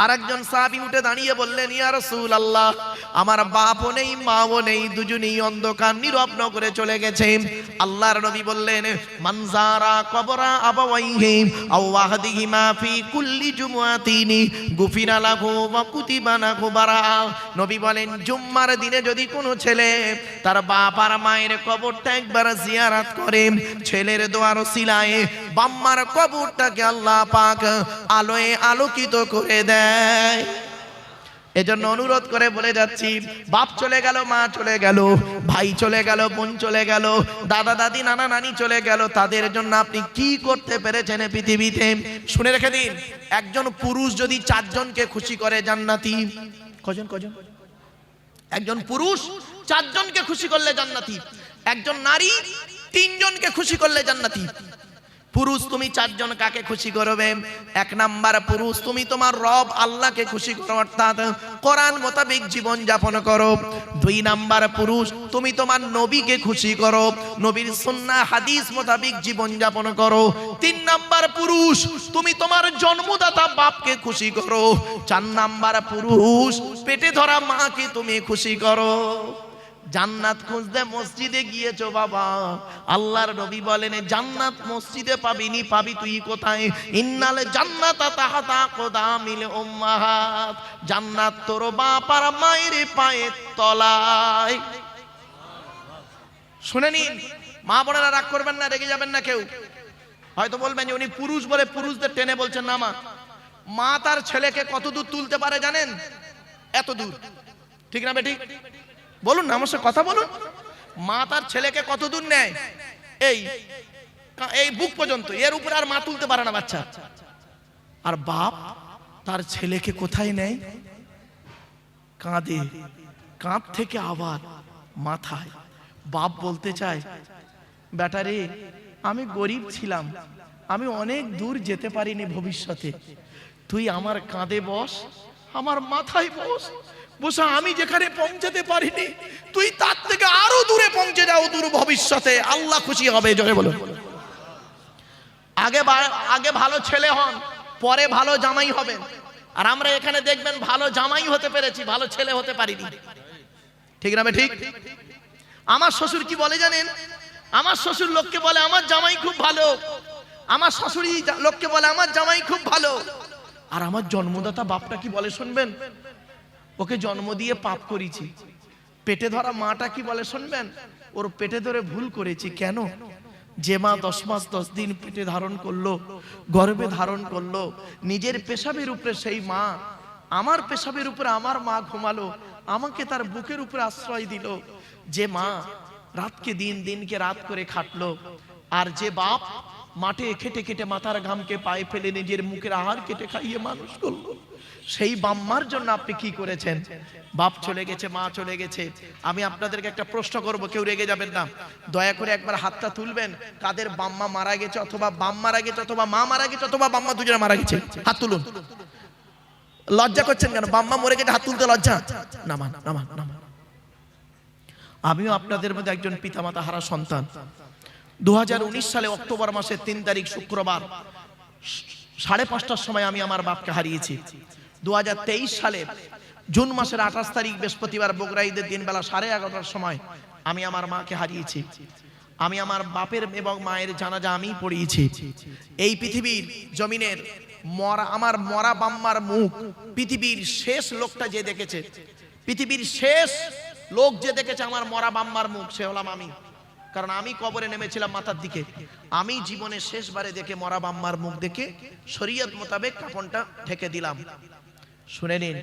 আরেকজন সাহাবী উঠে দাঁড়িয়ে বললেন, ইয়া রাসূলুল্লাহ, আমার বাপও নেই মাও নেই, দুজনেই অন্ধকার নীরব করে চলে গেছে। আল্লাহর নবী বললেন, মানজারা কবরা আবাওয়াইহি আও ওয়াহদিহিমা ফি কুল্লি জুমআতিন গুফিরা লাহু ওয়া কুতিবা লাহু বারা। নবী বলেন, জুম্মার দিনে যদি কোনো ছেলে তার বাপ আর মায়ের কবরটা একবার জিয়ারত করে, ছেলের দোয়ার ওসিলায় বাম্মার কবরটাকে আল্লাহ পাক আলোয় আলোকিত করে দেয়। এজন্য অনুরোধ করে বলে যাচ্ছি, বাপ চলে গেল, মা চলে গেল, ভাই চলে গেল, বোন চলে গেল, দাদা দাদি নানা নানি চলে গেল, তাদের জন্য আপনি কি করতে পেরেছেন পৃথিবীতে? শুনে রেখে দিন, একজন পুরুষ যদি 4 জনকে খুশি করে জান্নাতি। কজন? একজন পুরুষ 4 জনকে খুশি করলে জান্নাতি, একজন নারী 3 জনকে খুশি করলে জান্নাতি। পুরুষ তুমি 4 জন কাকে খুশি করবে? এক নাম্বার, পুরুষ তুমি তোমার রব আল্লাহকে খুশি করো, অর্থাৎ কোরআন মোতাবেক জীবন যাপন করো। 2 নাম্বার, পুরুষ তুমি তোমার নবীকে খুশি করো, নবীর সুন্নাহ হাদিস মোতাবেক জীবন যাপন করো। 3 নাম্বার, পুরুষ তুমি তোমার জন্মদাতা বাপকে খুশি করো। 4 নাম্বার, পুরুষ পেটে ধরা মাকে তুমি খুশি করো। জান্নাত খুঁজতে মসজিদে গিয়েছো বাবা, আল্লাহর নবী বলেন, জান্নাত মসজিদে পাবিনি, পাবি তুই কোথায়? ইন্নাল জান্নাতা তাহতা আকদামিল উম্মাহাত, জান্নাত তোর বাপ আর মায়ের পায়ের তলায়। শুনে নিন, মা বোনেরা রাগ করবেন না, রেগে যাবেন না কেউ। হয়তো বলবেন যে উনি পুরুষ বলে পুরুষদের টেনে বলছেন না। মা তার ছেলেকে কত দূর তুলতে পারে জানেন? এত দূর। ঠিক না বেঠিক? বলুন না, আমার সাথে কথা বলুন। মা তার ছেলেকে কত দূর নেয়? এই বুক পর্যন্ত, এর উপরে আর মা তুলতে পারে না বাচ্চা। আর বাপ তার ছেলেকে কোথায় নেয়? কাঁধে, কাঁধ থেকে আবার মাথায়। বাপ বলতে চায়, বেটা রে, আমি গরিব ছিলাম, আমি অনেক দূর যেতে পারিনি ভবিষ্যতে, তুই আমার কাঁধে বস, আমার মাথায় বস, বসা আমি যেখানে পৌঁছাতে পারিনি তুই তার থেকে আরো দূরে পৌঁছে যাও দূর ভবিষ্যতে, আল্লাহ খুশি হবে। জোরে বলো। আগে ভালো ছেলে হন, পরে ভালো জামাই হবেন। আর আমরা এখানে দেখবেন ভালো জামাই হতে পেরেছি, ভালো ছেলে হতে পারিনি। ঠিক না? ঠিক। আমার শ্বশুর কি বলে জানেন? আমার শ্বশুর লোককে বলে আমার জামাই খুব ভালো, আমার শাশুড়ি লোককে বলে আমার জামাই খুব ভালো। আর আমার জন্মদাতা বাপটা কি বলে শুনবেন? ওকে জন্ম দিয়ে পাপ করেছি। পেটে ধরা মাটা কি বলে শুনবেন? ওর পেটে ধরে ভুল করেছি। কেন? যে মা 10 মাস 10 দিন পেটে ধারণ করলো, গর্ভে ধারণ করলো, নিজের পেশাবের উপরে সেই মা, আমার পেশাবের উপরে আমার মা ঘুমালো, আমাকে তার বুকের উপরে আশ্রয় দিল। যে মা রাতকে দিন, দিনকে রাত করে খাটলো, আর যে বাপ মাঠে খেটে খেটে মাথার ঘামকে পায়ে ফেলে নিজের মুখের আহার কেটে খাইয়ে মানুষ করলো, সেই বাম্মার জন্য আপনি কি করেছেন? বাপ চলে গেছে, মা চলে গেছে। আমি আপনাদেরকে একটা প্রশ্ন করব, কেউ রেগে যাবেন না, দয়া করে একবার হাতটা তুলবেন কাদের বাম্মা মারা গেছে, অথবা বাপ মারা গেছে, অথবা মা মারা গেছে, অথবা বাম্মা দুজনে মারা গেছে। হাত তুলুন। লজ্জা করছেন কেন? বাম্মা মরে গেছে, হাত তুলতে লজ্জা? নামান। আমিও আপনাদের মধ্যে একজন পিতামাতা হারা সন্তান। 2019 সালে অক্টোবর মাসের 3 তারিখ শুক্রবার 5:30টার সময় আমি আমার বাপকে হারিয়েছি। 2023 সালে জুন মাসের 28 তারিখ বৃহস্পতিবার বগুড়া ঈদের দিন বেলা 11:30টার সময় আমি আমার মাকে হারিয়েছি। আমি আমার বাপের এবং মায়ের জানাজা আমি পড়িয়েছি। এই পৃথিবীর জমিনের আমার মরা বাম্মার মুখ পৃথিবীর শেষ লোকটা যে দেখেছে, পৃথিবীর শেষ লোক যে দেখেছে আমার মরা বাম্মার মুখ, সে হলাম আমি। কারণ আমি কবরে নেমেছিলাম মাথার দিকে। আমি জীবনে শেষবারে দেখে মরা বাম্মার মুখ দেখে শরীয়ত মোতাবেক কাফনটা ঢেকে দিলাম। শুনে নিন,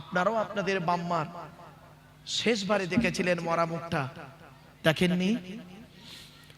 আপনারাও আপনাদের বাম্মার শেষবারে দেখেছিলেন মরা মুখটা, দেখেননি?